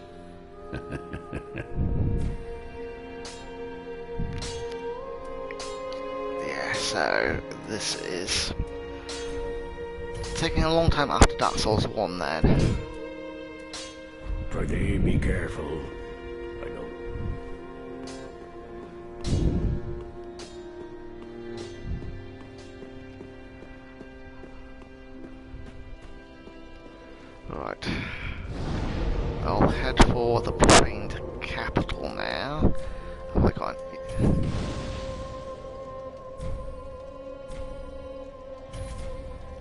Yeah, so this is taking a long time after Dark Souls 1 then. Prithee, be careful. I know. Right. I'll head for the profaned capital now. Have I got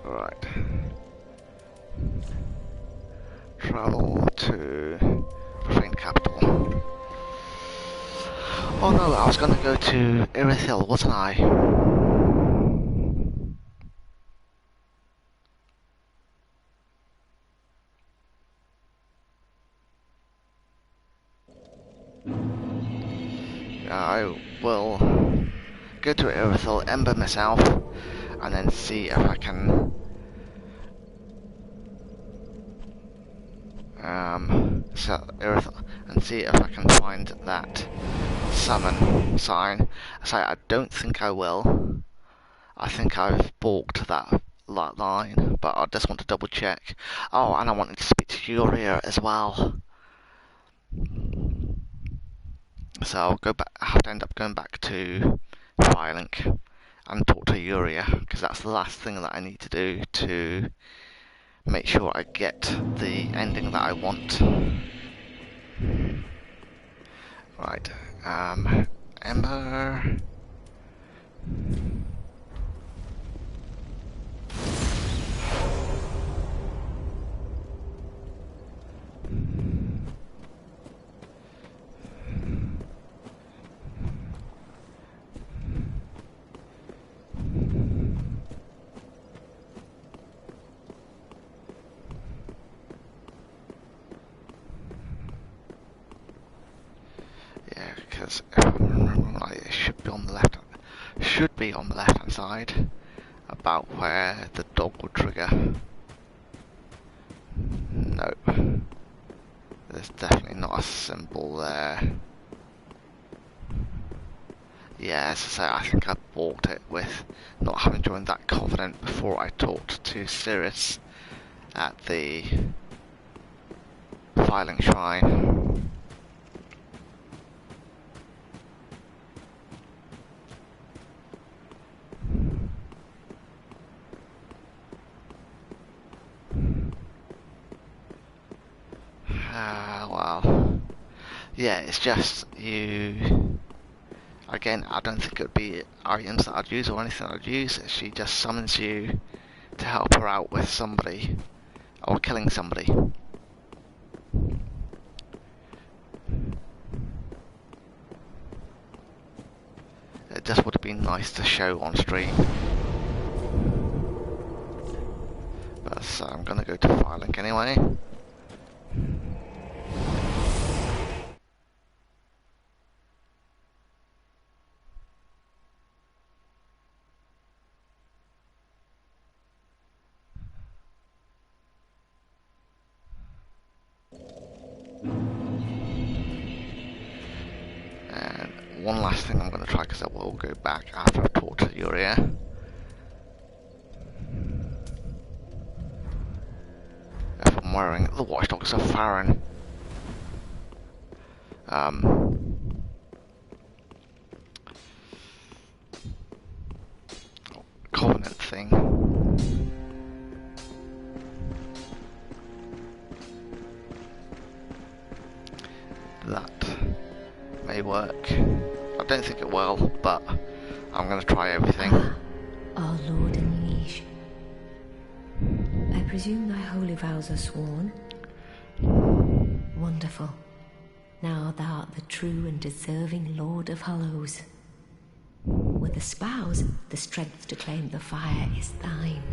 Right. Travel to profaned capital. Oh no, I was gonna go to Irithyll, wasn't I? I will go to Irithyll, ember myself, and then see if I can and see if I can find that summon sign. So I don't think I will. I think I've balked that line, but I just want to double check. Oh, and I wanted to speak to Yuria as well. So I'll go back. I have to end up going back to Firelink and talk to Yuria, because that's the last thing that I need to do to make sure I get the ending that I want. Right, Ember. Yeah, because if I remember right, it should be on the left. Should be on the left-hand side, about where the dog would trigger. No, there's definitely not a symbol there. Yeah, as I say, I think I bought it with not having joined that covenant before I talked to Cirrus at the filing shrine. Well, yeah, it's just you. Again, I don't think it would be items that I'd use or anything I'd use. She just summons you to help her out with somebody or killing somebody. It just would have been nice to show on stream. But so I'm gonna go to Firelink anyway. One last thing I'm going to try, because I will go back after I've talked to Yuria. If I'm wearing the Watchdogs of Farron Covenant thing. work. I don't think it will, but I'm going to try everything. Our lord and liege. I presume thy holy vows are sworn? Wonderful. Now thou art the true and deserving Lord of Hollows. With the spouse, the strength to claim the fire is thine.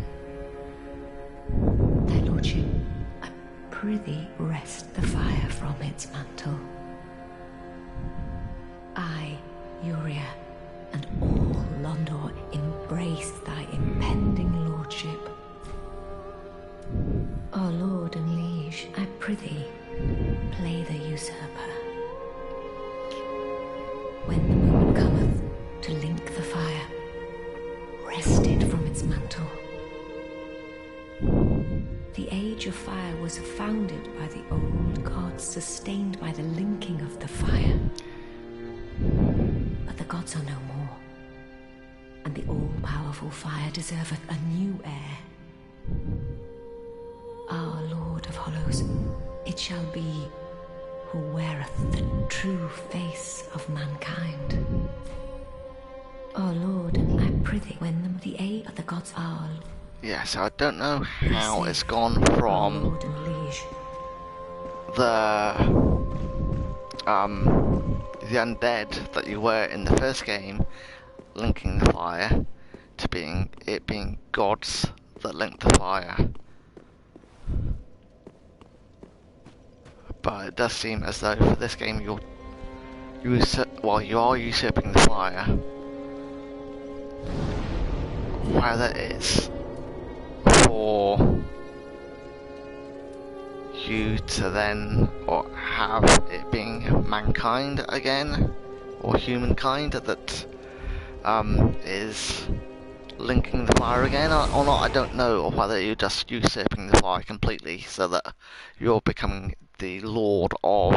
Thy lordship, I prithee wrest the fire from its mantle. I, Uria, and all Londor embrace thy impending lordship. Our lord and liege, I prithee, play the usurper. When the moment cometh to link the fire, wrest it from its mantle. The age of fire was founded by the old gods, sustained by the linking of the fire. But the gods are no more, and the all-powerful fire deserveth a new heir. Our Lord of Hollows, it shall be who weareth the true face of mankind. Our Lord, I prithee, when the aid of the gods are... Yeah, so I don't know how it's gone from Lord and liege. the undead that you were in the first game, linking the fire, to being gods that link the fire. But it does seem as though for this game you are usurping the fire. Whether it's for you to then or have it being mankind again, or humankind that is linking the fire again or not, I don't know, or whether you're just usurping the fire completely so that you're becoming the lord of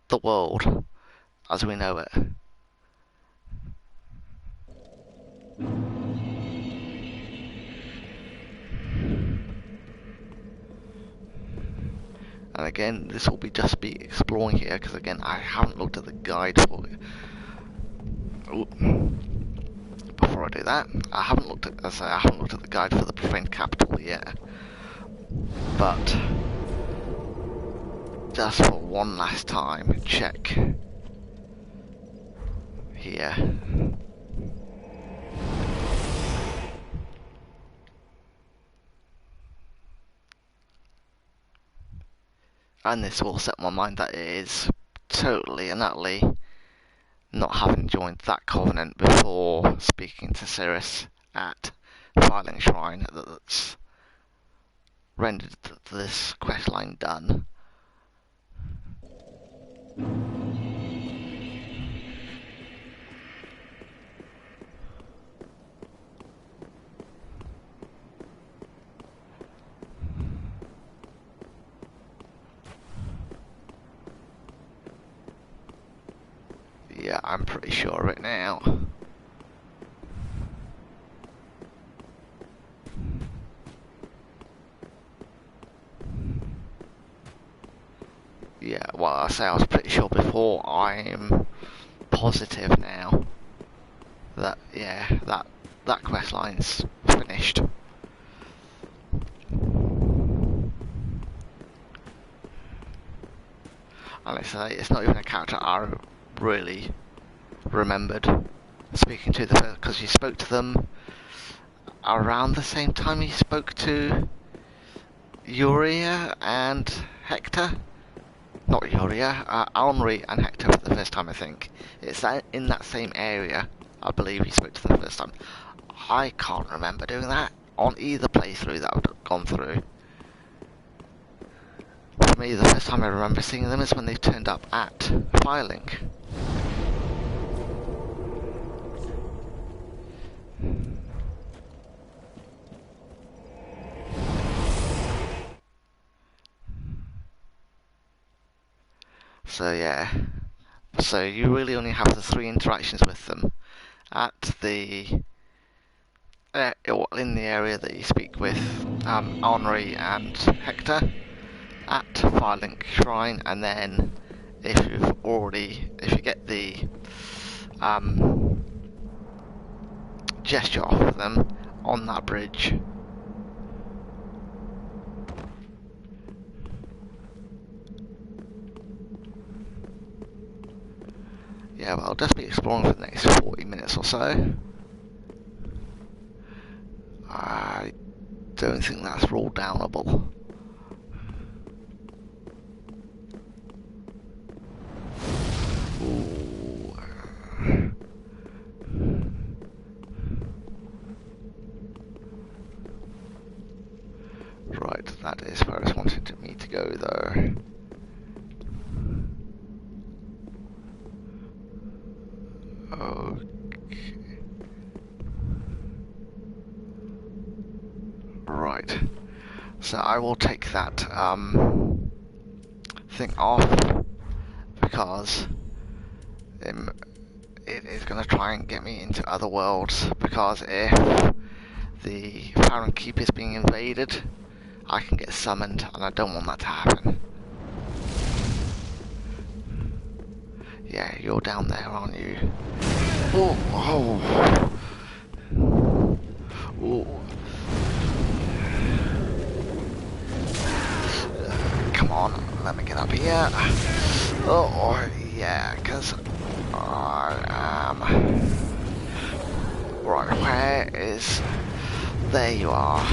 the world as we know it. And again, this will be exploring here, because again, I haven't looked at the guide for it. Before I do that, I haven't looked at the guide for the profaned capital yet. But just for one last time, check here. And this will set my mind that it is totally and utterly not having joined that covenant before speaking to Cirrus at Filing Shrine that's rendered this questline done. Yeah, I'm pretty sure of it now. Yeah, well, I say I was pretty sure before. I'm positive now that, yeah, that quest line's finished. And it's not even a character I really remembered speaking to the first, because you spoke to them around the same time you spoke to Uria and Hector. Not Uria, Henri and Hector for the first time, I think. It's in that same area, I believe he spoke to them the first time. I can't remember doing that on either playthrough that I've gone through. For me, the first time I remember seeing them is when they turned up at Filing. So yeah, so you really only have the 3 interactions with them at the in the area that you speak with Henri and Hector, at Firelink Shrine, and then if you get the gesture off them on that bridge. Yeah, well, I'll just be exploring for the next 40 minutes or so. I don't think that's roll downable. Ooh. Right, that is where it's wanted me to go though. Okay. Right. So I will take that thing off because it is going to try and get me into other worlds, because if the Farron Keep is being invaded, I can get summoned, and I don't want that to happen. Yeah, you're down there, aren't you? Oh, oh. Oh. Come on, let me get up here. Oh, yeah, because I am... Right, where is... There you are.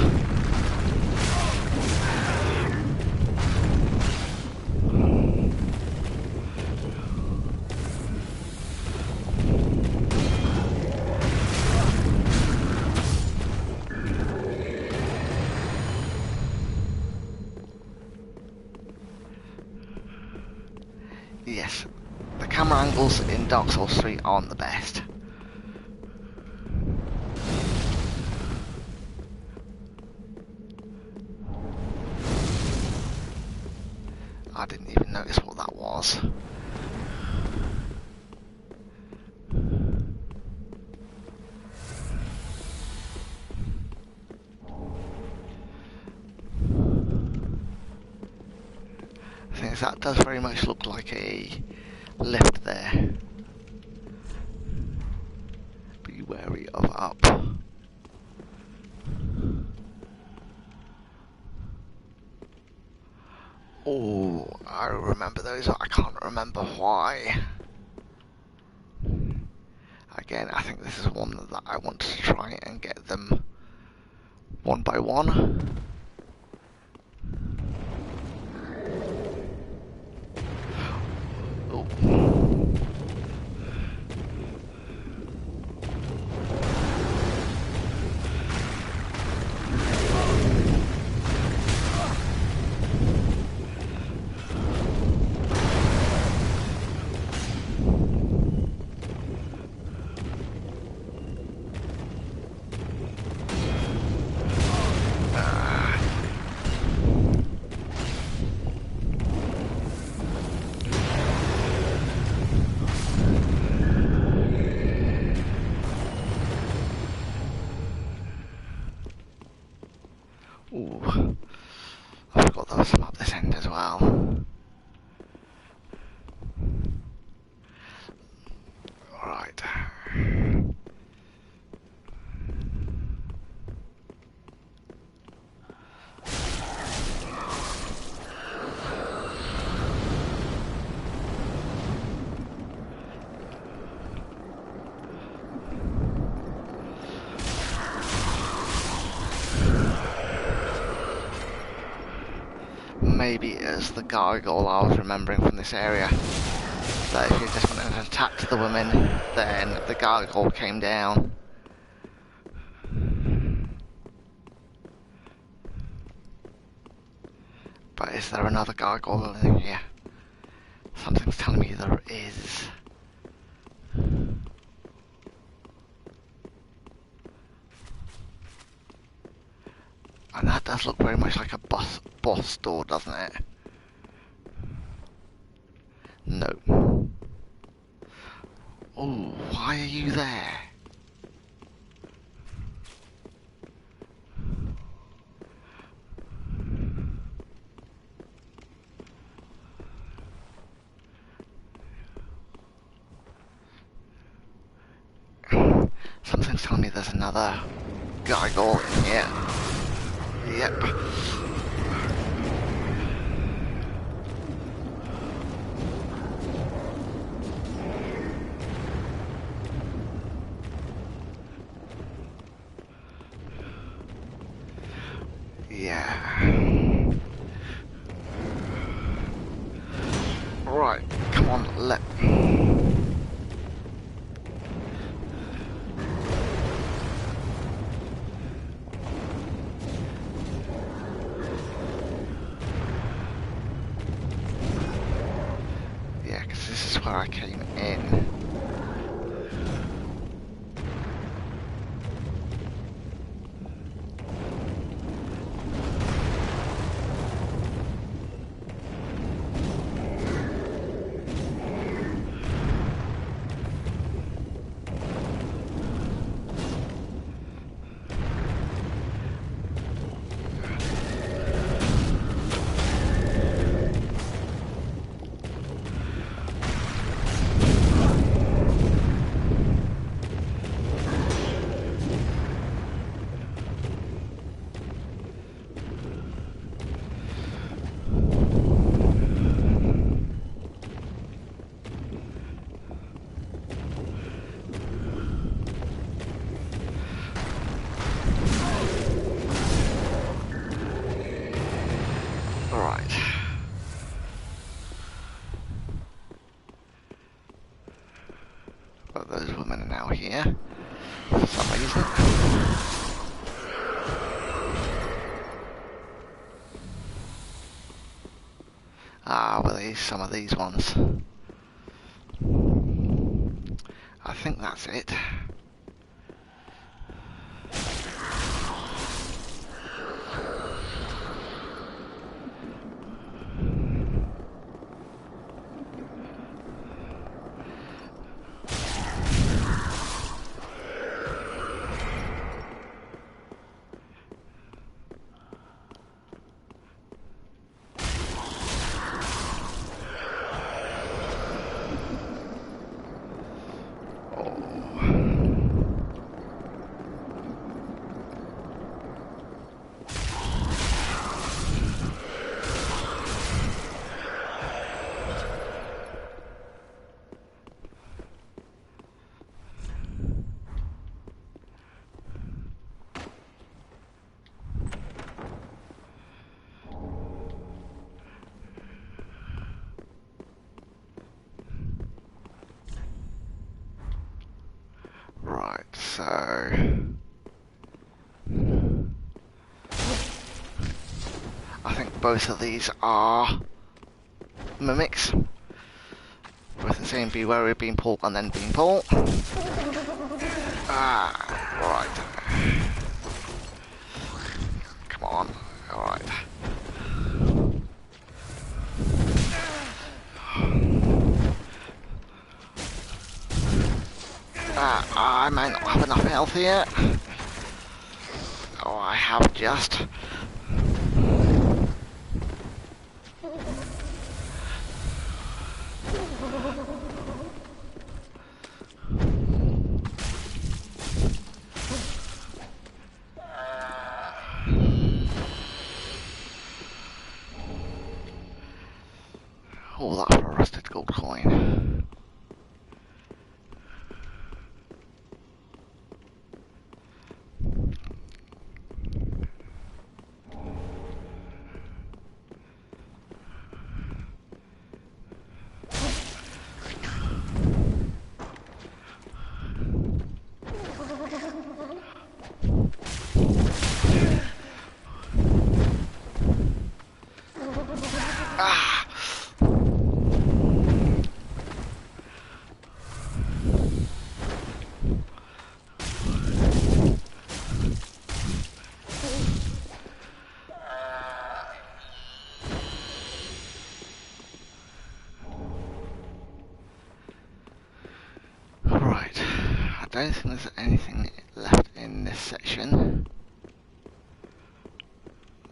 Yes, the camera angles in Dark Souls 3 aren't the best. I didn't even notice what that was. I think that does very much look like a lift there. Be wary of up. Oh, I remember those, I can't remember why. Again, I think this is one that I want to try and get them one by one. Oh. Ooh, I forgot there was some up this end as well. Right. Maybe it's the gargoyle I was remembering from this area. That if you just went and attacked the women, then the gargoyle came down. But is there another gargoyle in here? Something's telling me there is. And that does look very much like a boss door, doesn't it? No. Oh, why are you there? something's telling me there's another gargoyle in here. Yep. Yeah. Right, come on, yeah, because this is where I came in. But those women are now here for some reason. Ah, well, these some of these ones. I think that's it. Right, so I think both of these are mimics with the same be wary, beanpole, and then beanpole. Ah, right. Come on, alright. I might not have enough health yet. Oh, I have just. All that for a rusted gold coin. Right, I don't think there's anything left in this section.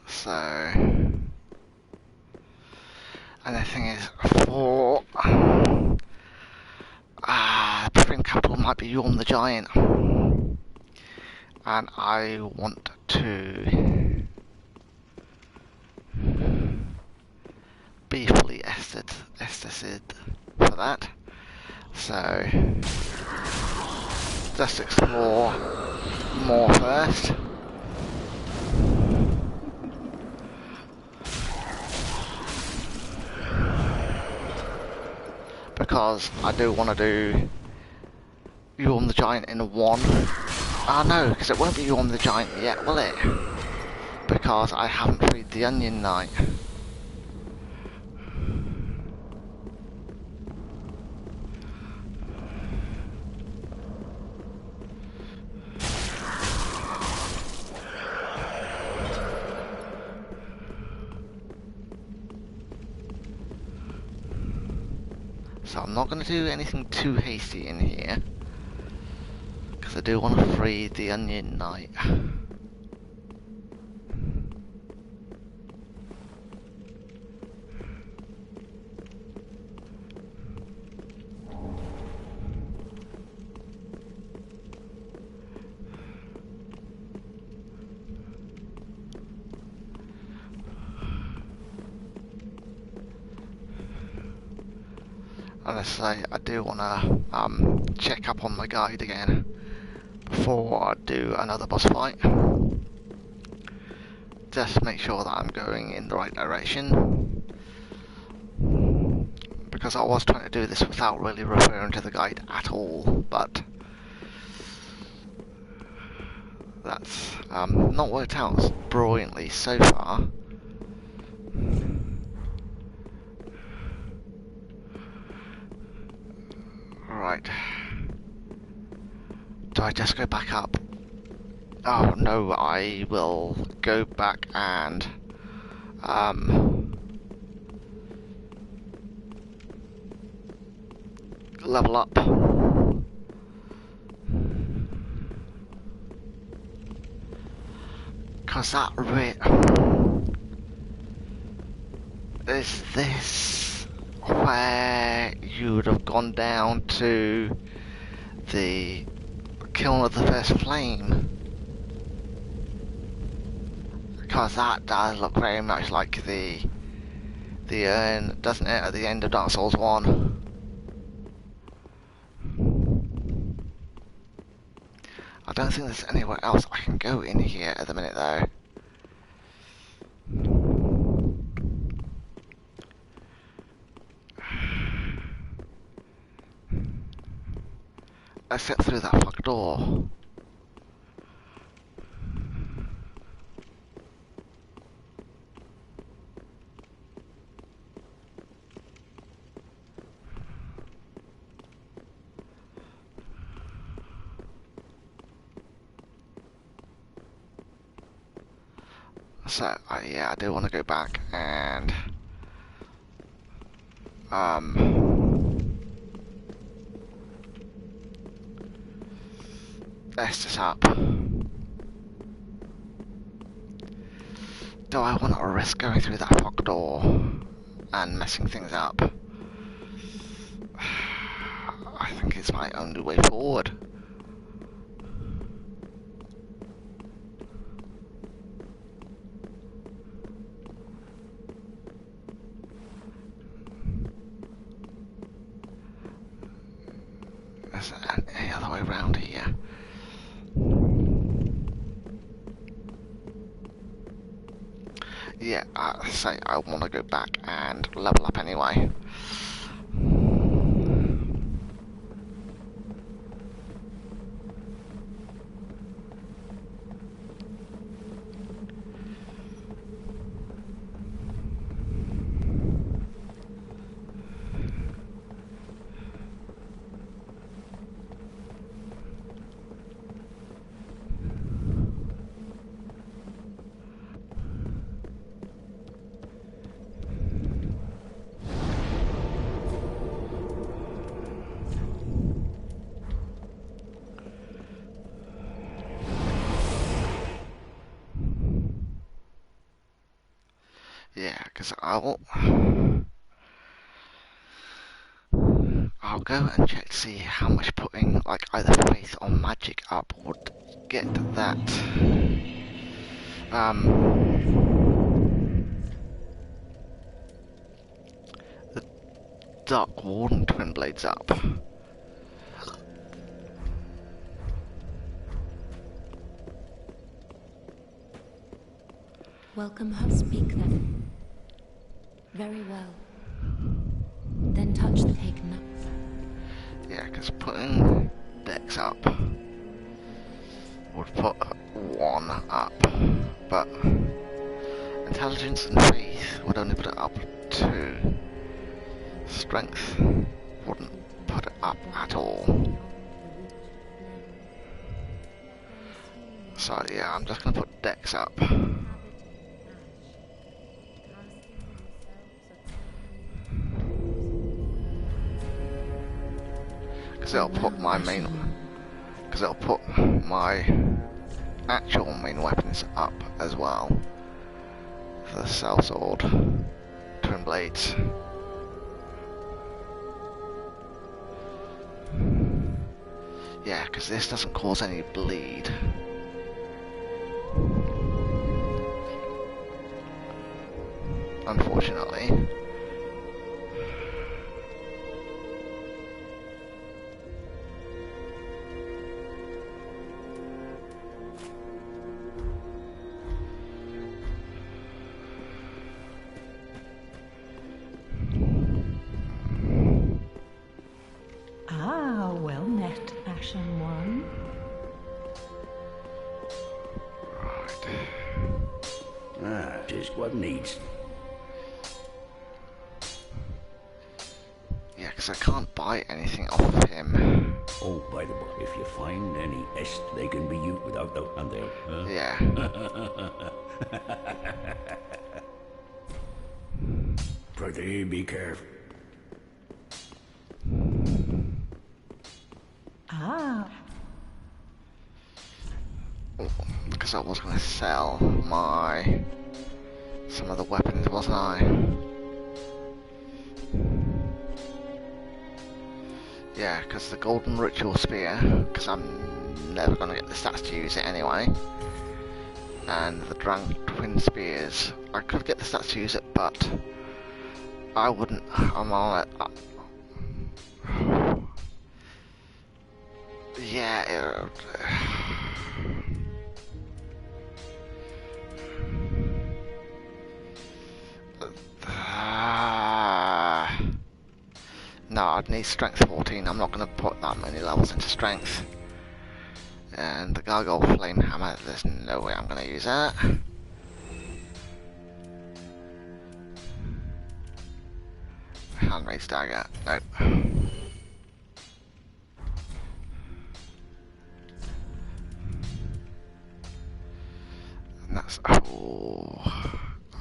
So, and the thing is, for Prefect Capital might be Yorm the Giant. And I want to be fully ested for that. So just explore more first. Because I do want to do Yorm the Giant in one. Ah no, because it won't be Yorm the Giant yet, will it? Because I haven't freed the Onion Knight. So I'm not going to do anything too hasty in here, because I do want to free the Onion Knight. And as I say, I do want to check up on my guide again before I do another boss fight. Just make sure that I'm going in the right direction. Because I was trying to do this without really referring to the guide at all, but that's not worked out brilliantly so far. Right. Do I just go back up? Oh no, I will go back and level up. Cause that is this where you would have gone down to the kiln of the first flame? Because that does look very much like the urn, doesn't it, at the end of Dark Souls 1? I don't think there's anywhere else I can go in here at the minute though. Except through that fuck door. So, yeah, I do want to go back and let's this up. Do I want to risk going through that fog door and messing things up? I think it's my only way forward. Is there any other way around here? Yeah, say I want to go back and level up anyway. I I'll go and check to see how much putting like either faith or magic up would get that. The Dark Warden Twin Blades up. Welcome her. Speak then. Very well. Then touch the taken up. Yeah, because putting Dex up would put 1 up, but Intelligence and Faith would only put it up 2. Strength wouldn't put it up at all. So yeah, I'm just going to put Dex up. Because it'll put my main... Because it'll put my actual main weapons up as well. For the Cell Sword, Twin Blades. Yeah, because this doesn't cause any bleed. Unfortunately. Ah, well met, Ashen One. Ah, just what needs. Yeah, because I can't buy anything off of him. Oh, by the way, if you find any est, they can be used without the and there. Huh? Yeah. Pretty be careful. Ah, Because I was going to sell some of the weapons, wasn't I? Yeah, because the Golden Ritual Spear, because I'm never going to get the stats to use it anyway. And the Dragon Twin Spears, I could get the stats to use it, but I wouldn't. I'm on it. Yeah. No, I'd need strength 14. I'm not going to put that many levels into strength. And the Gargoyle Flame Hammer, there's no way I'm going to use that. Handmaid's Dagger, nope. And that's... Oh,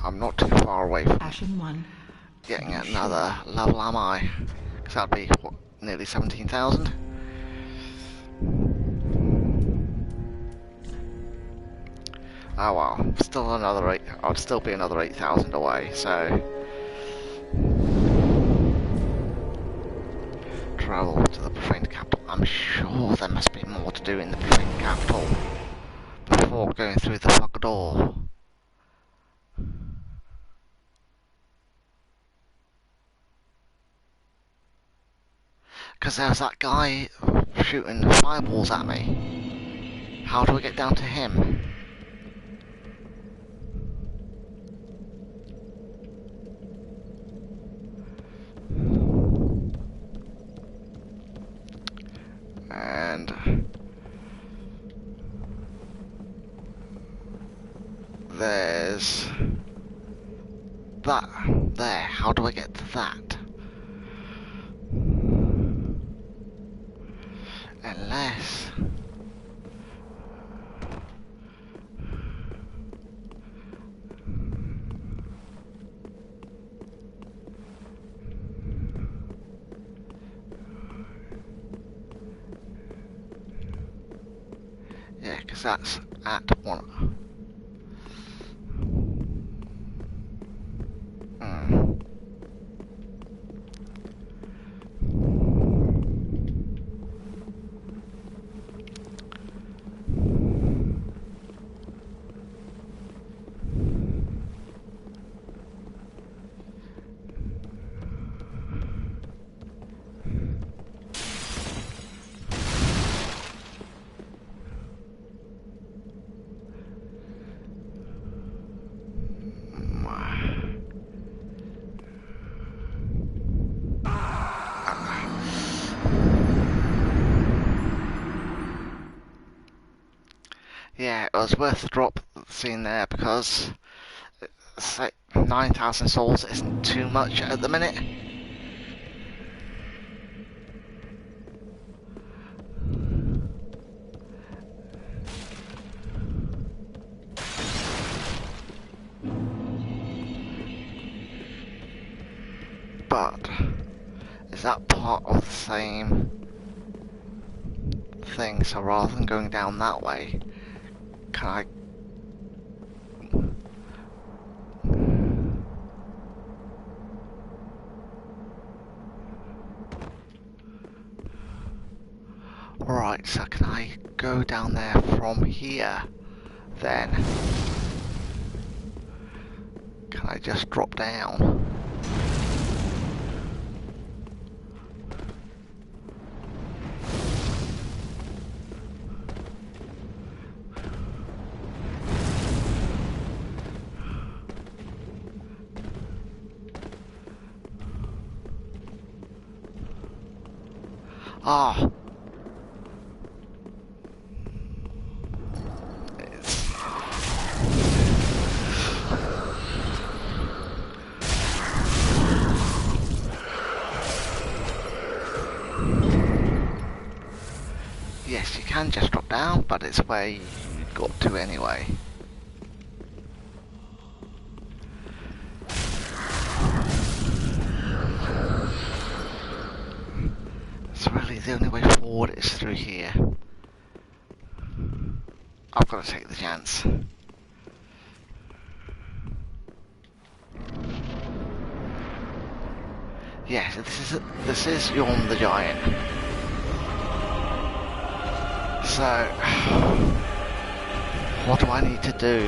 I'm not too far away from Ashen One. getting another level, am I? Because that'd be, what, nearly 17,000? Oh well, still another 8, I'd still be another 8,000 away, so... Travel to the Profaned Capital. I'm sure there must be more to do in the Profaned Capital before going through the fog door. Because there's that guy shooting fireballs at me. How do I get down to him? And there's that there. How do I get to that? Unless yeah, because that's at one. yeah, it was worth the drop seeing there because it's like 9,000 souls isn't too much at the minute. But is that part of the same thing? So rather than going down that way, can I? Right, so can I go down there from here then? Can I just drop down? Ah. Yes, you can just drop down, but it's where you got to anyway. So really the only way forward is through here. I've got to take the chance. Yes, this is Yawn the Giant. So, what do I need to do?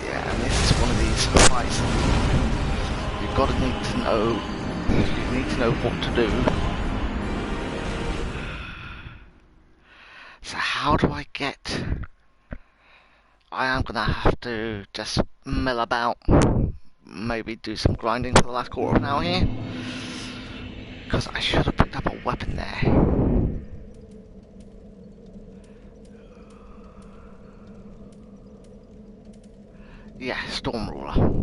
Yeah, and this is one of these fights. You've got to need to know. You need to know what to do. So how do I get? I am gonna have to just mill about, maybe do some grinding for the last quarter of an hour here, because I should have picked up a weapon there. Yeah, Storm Ruler.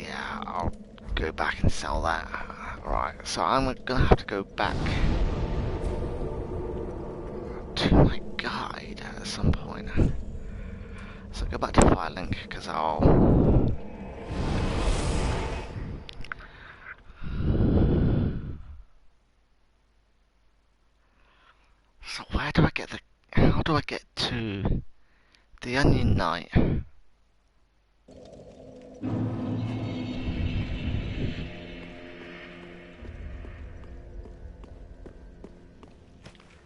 Yeah, I'll go back and sell that. Right, so I'm gonna have to go back to my guide at some point. So go back to Firelink, because I'll... So where do I get the... How do I get to the Onion Knight?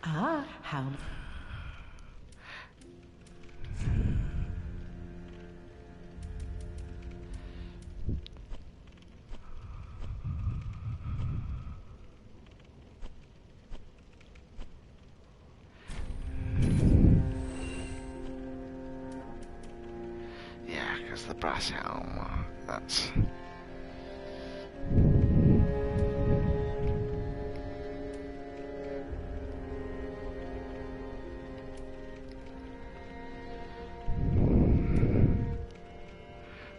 Ah, how... Yeah, because the brass helm, that's...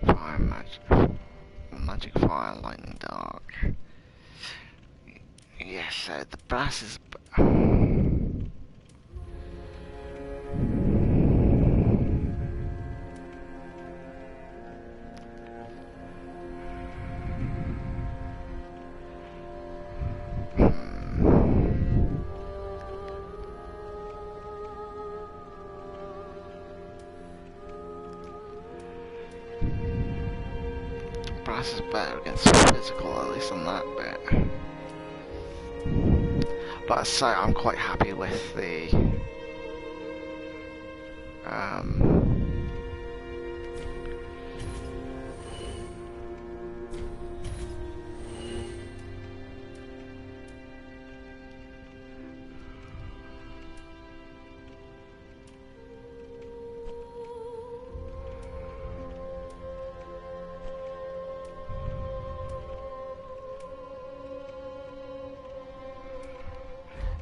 Fire magic fire, lightning dark. Yes, so the brass is... brass is better against physical, at least on that bit. But I say I'm quite happy with the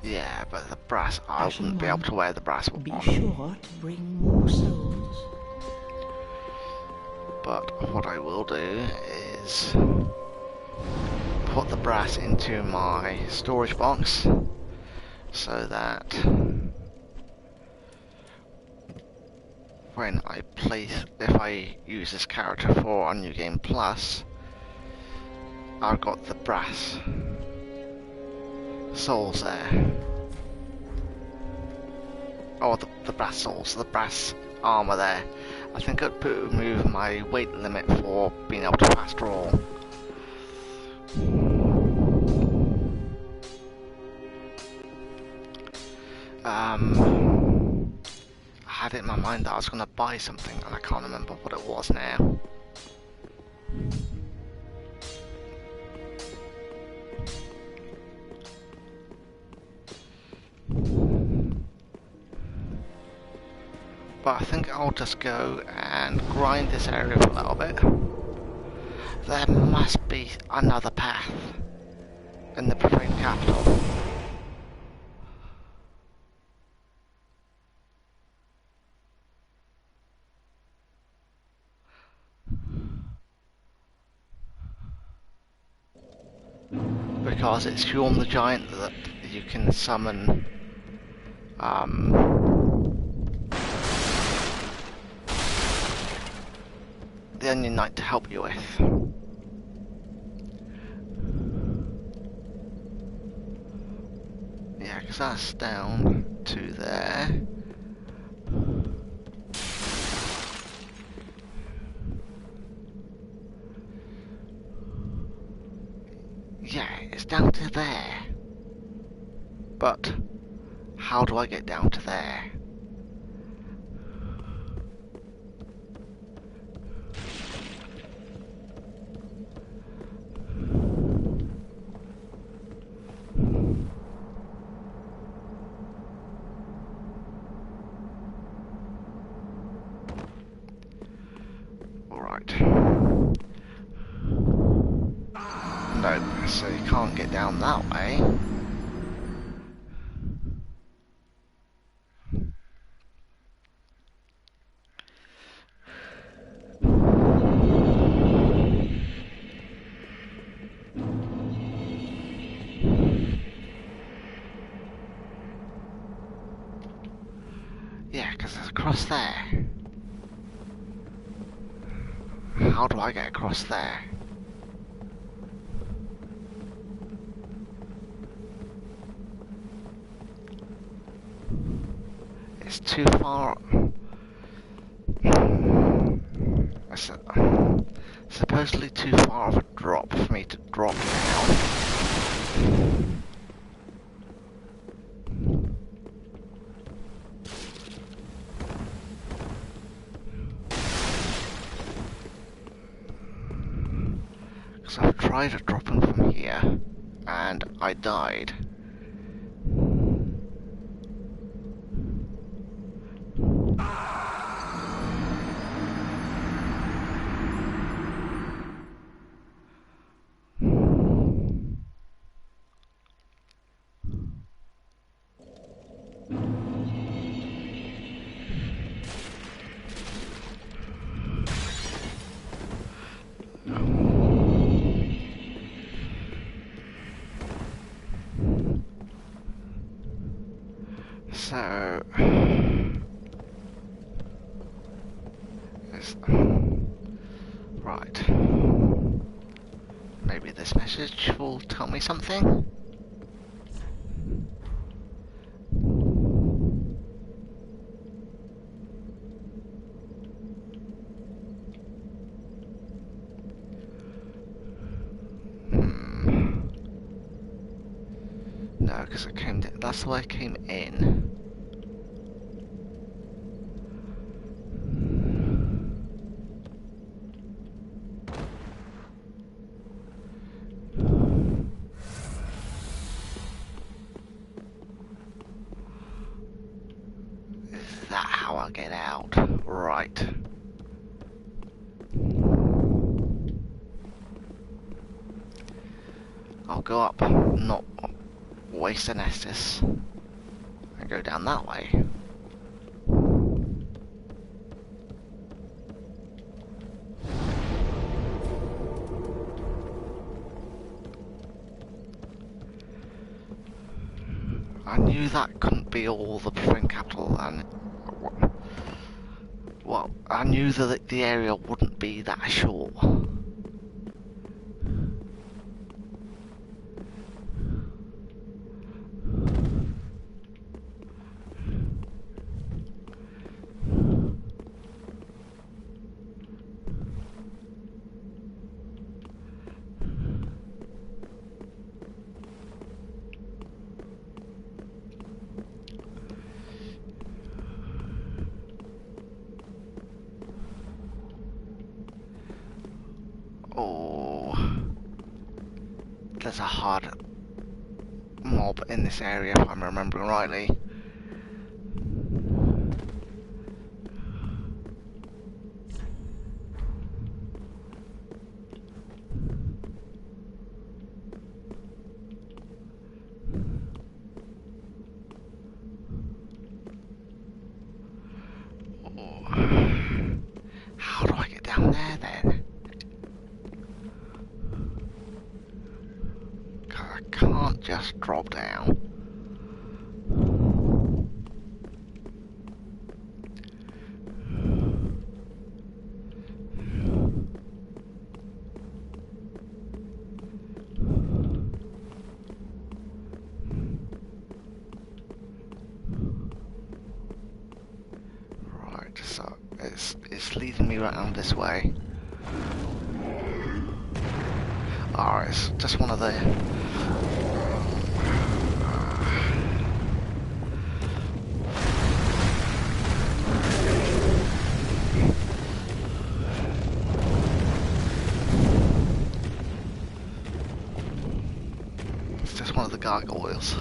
yeah, but the brass, I wouldn't be able to wear the brass one. Be sure to bring more souls. But what I will do is put the brass into my storage box so that when I place, if I use this character for a New Game Plus, I've got the brass souls there. Oh, the brass souls, the brass armor there. I think I'd remove my weight limit for being able to fast roll. I had it in my mind that I was going to buy something and I can't remember what it was now. But I think I'll just go and grind this area for a little bit. There must be another path in the profaned capital. Because it's Fjorm the Giant that you can summon the Onion Knight to help you with. Yeah, because that's down to there. Yeah, it's down to there. But how do I get down to there? Alright. No, so you can't get down that way. Yeah, because it's across there. How do I get across there? It's too far. It's supposedly too far of a drop for me to drop down. Because I've tried dropping from here and I died. So, right, maybe this message will tell me something? No, because I came. That's the way I came in. Is that how I get out? Right. I'll go up, not waste an Estus, and go down that way. I knew that couldn't be all the Proving capital, and well, I knew that the area wouldn't be that short. Oh, there's a hard mob in this area if I'm remembering rightly. How do I get down there then? I can't just drop down. Right, so it's leading me around this way. Oh, it's just one of the... It's just one of the gargoyles.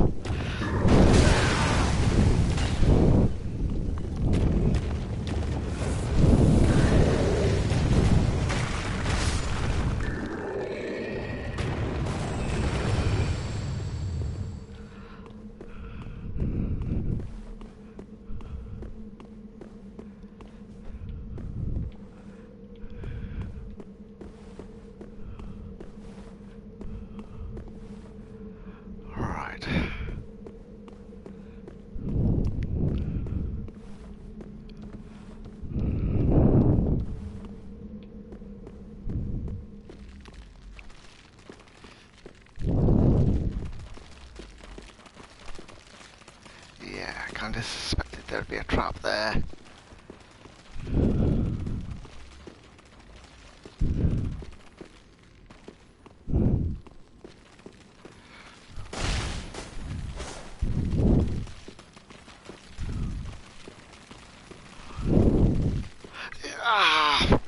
Right. Yeah, I kind of suspected there'd be a trap there. Ah!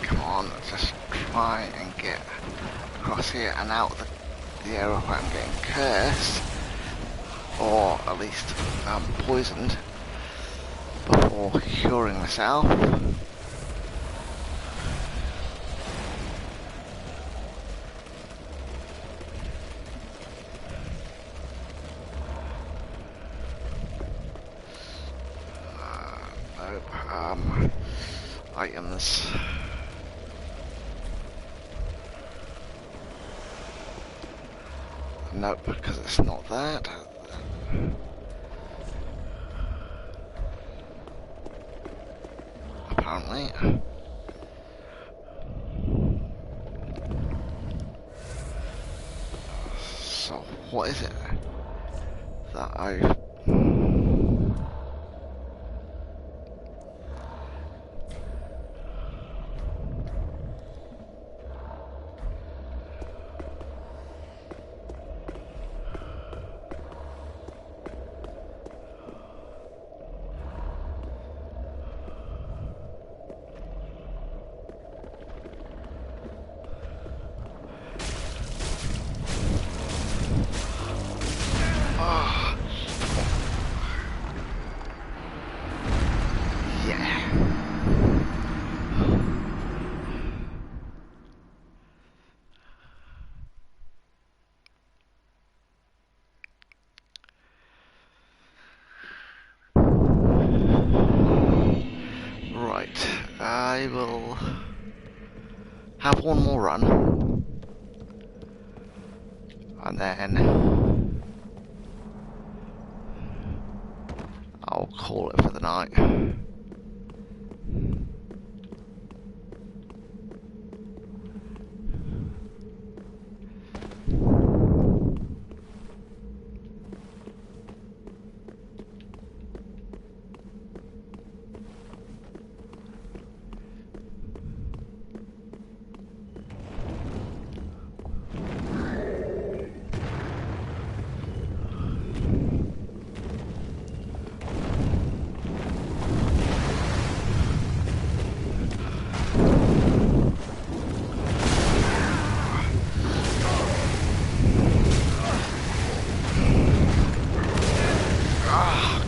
Come on, let's just try and get across here and out the area where I'm getting cursed, or at least poisoned, before curing myself. Nope, items. Nope, because it's not that. Apparently. So, what is it that I... Right, I will have one more run, and then I'll call it for the night.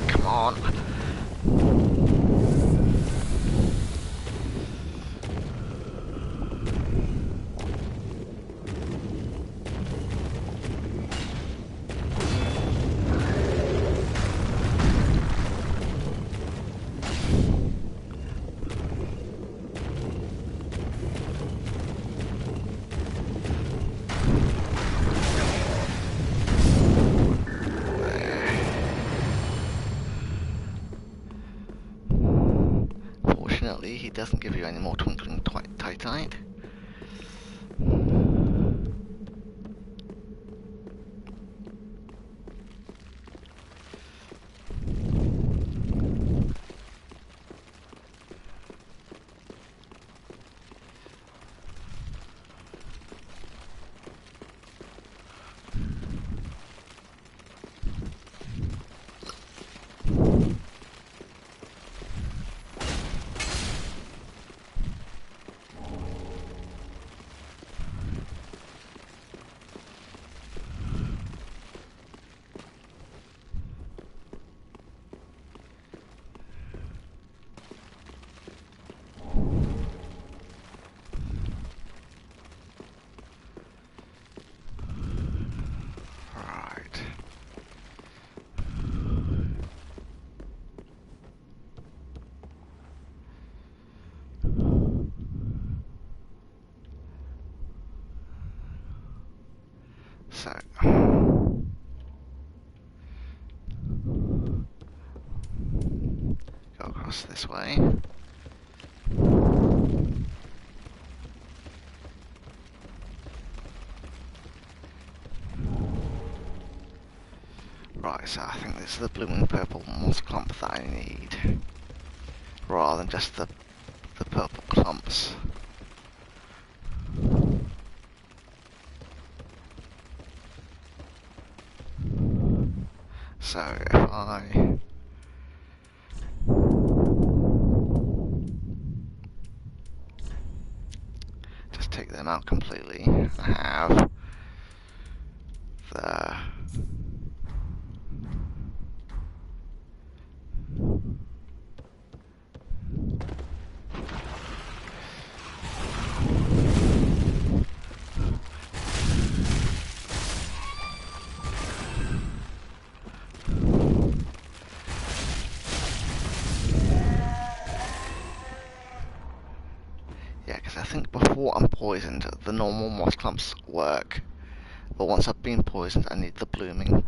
Come on. Fortunately, he doesn't give you any more twinkling titanite. So, go across this way. Right, so I think this is the blooming purple moss clump that I need, rather than just the purple clumps. So if I just take them out completely, I have the yeah, because I think before I'm poisoned, the normal moss clumps work, But once I've been poisoned, I need the blooming.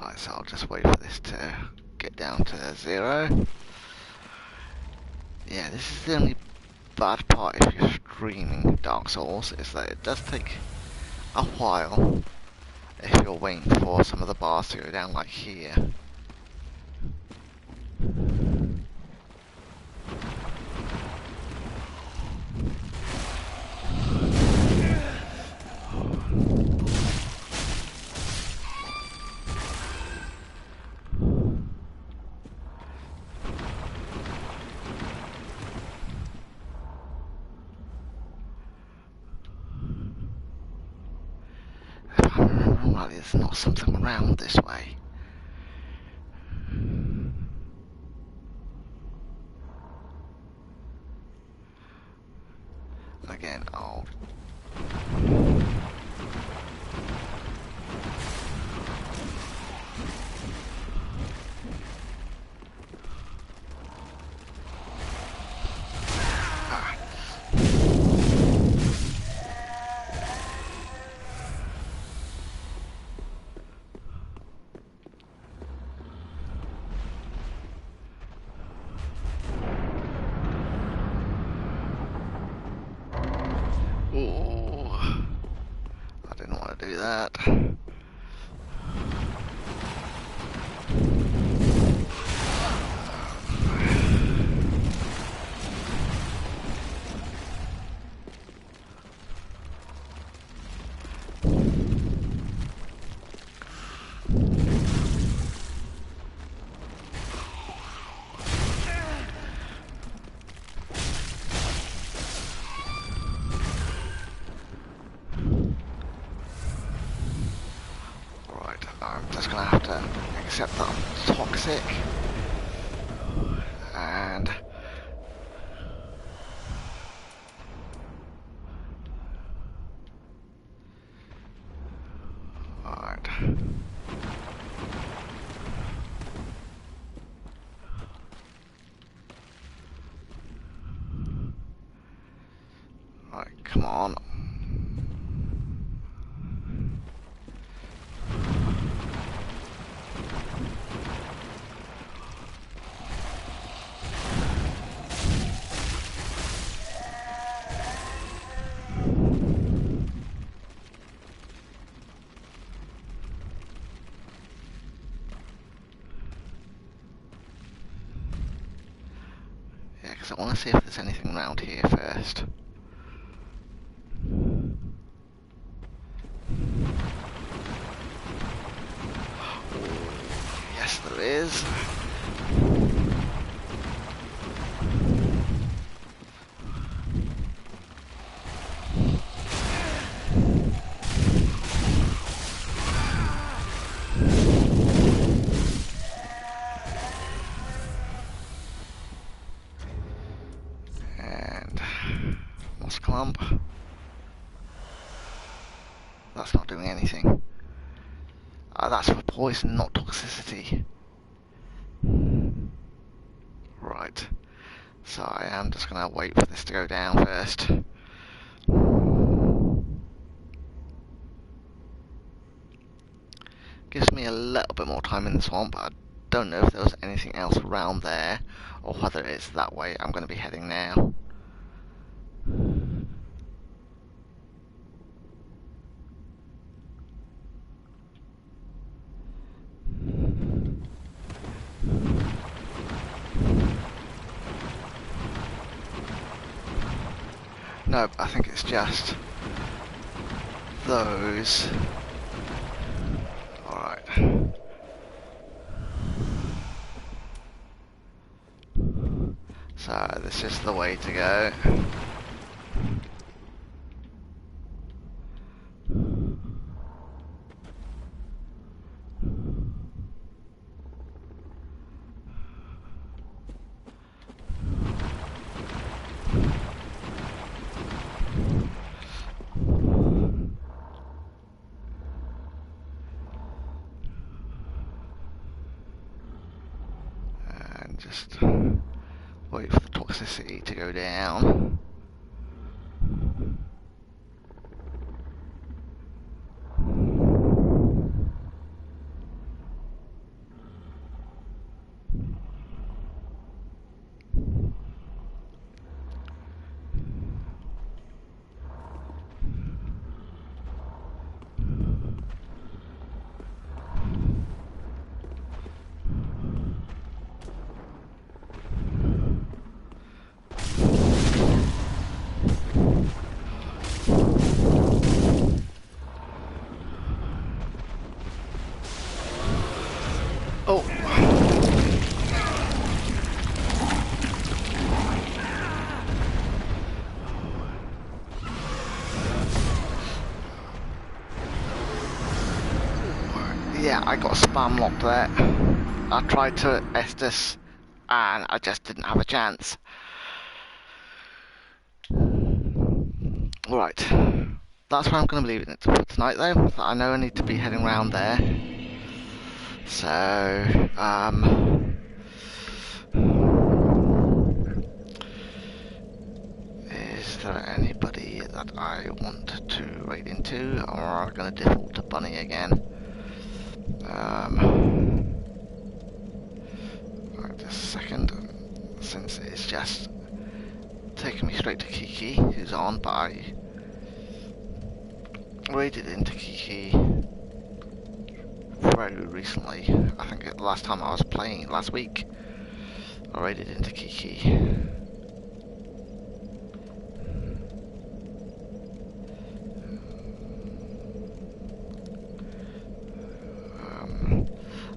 Right, so I'll just wait for this to get down to 0. Yeah, this is the only bad part if you're streaming Dark Souls, is that it does take a while if you're waiting for some of the bars to go down, like here. If I remember right, there's not something around this way. Again, I'll... Ooh, I didn't want to do that. I'm just gonna have to accept that I'm toxic. And... alright. Right, come on. Yeah, because I want to see if there's anything around here first. Yes, there is. And... moss clump. That's not doing anything. That's for poison, not toxicity. Right. So I am just gonna wait for this to go down first. Gives me a little bit more time in the swamp. I don't know if there was anything else around there, or whether it's that way I'm going to be heading now. No, I think it's just those. Alright. So this is the way to go. And just wait for the toxicity to go down. Oh! Yeah, I got spam locked there. I tried to Estus and I just didn't have a chance. Right, that's where I'm going to be leaving it for tonight though. I know I need to be heading round there. So, is there anybody that I want to raid into, or am I going to default to Bunny again? Right, just a second, since it's just taking me straight to Kiki, who's on, but I raided into Kiki very recently. I think the last time I was playing, last week, I raided into Kiki.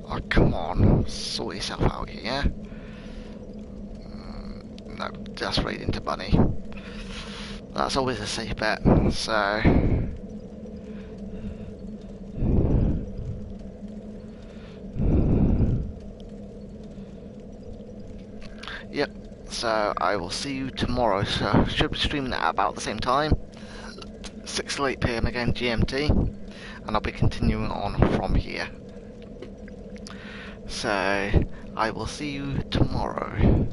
Oh, come on, sort yourself out here. No, just raid into Bunny. That's always a safe bet, so... Yep, so I will see you tomorrow, so I should be streaming at about the same time. 6 to 8 PM again, GMT, and I'll be continuing on from here. So, I will see you tomorrow.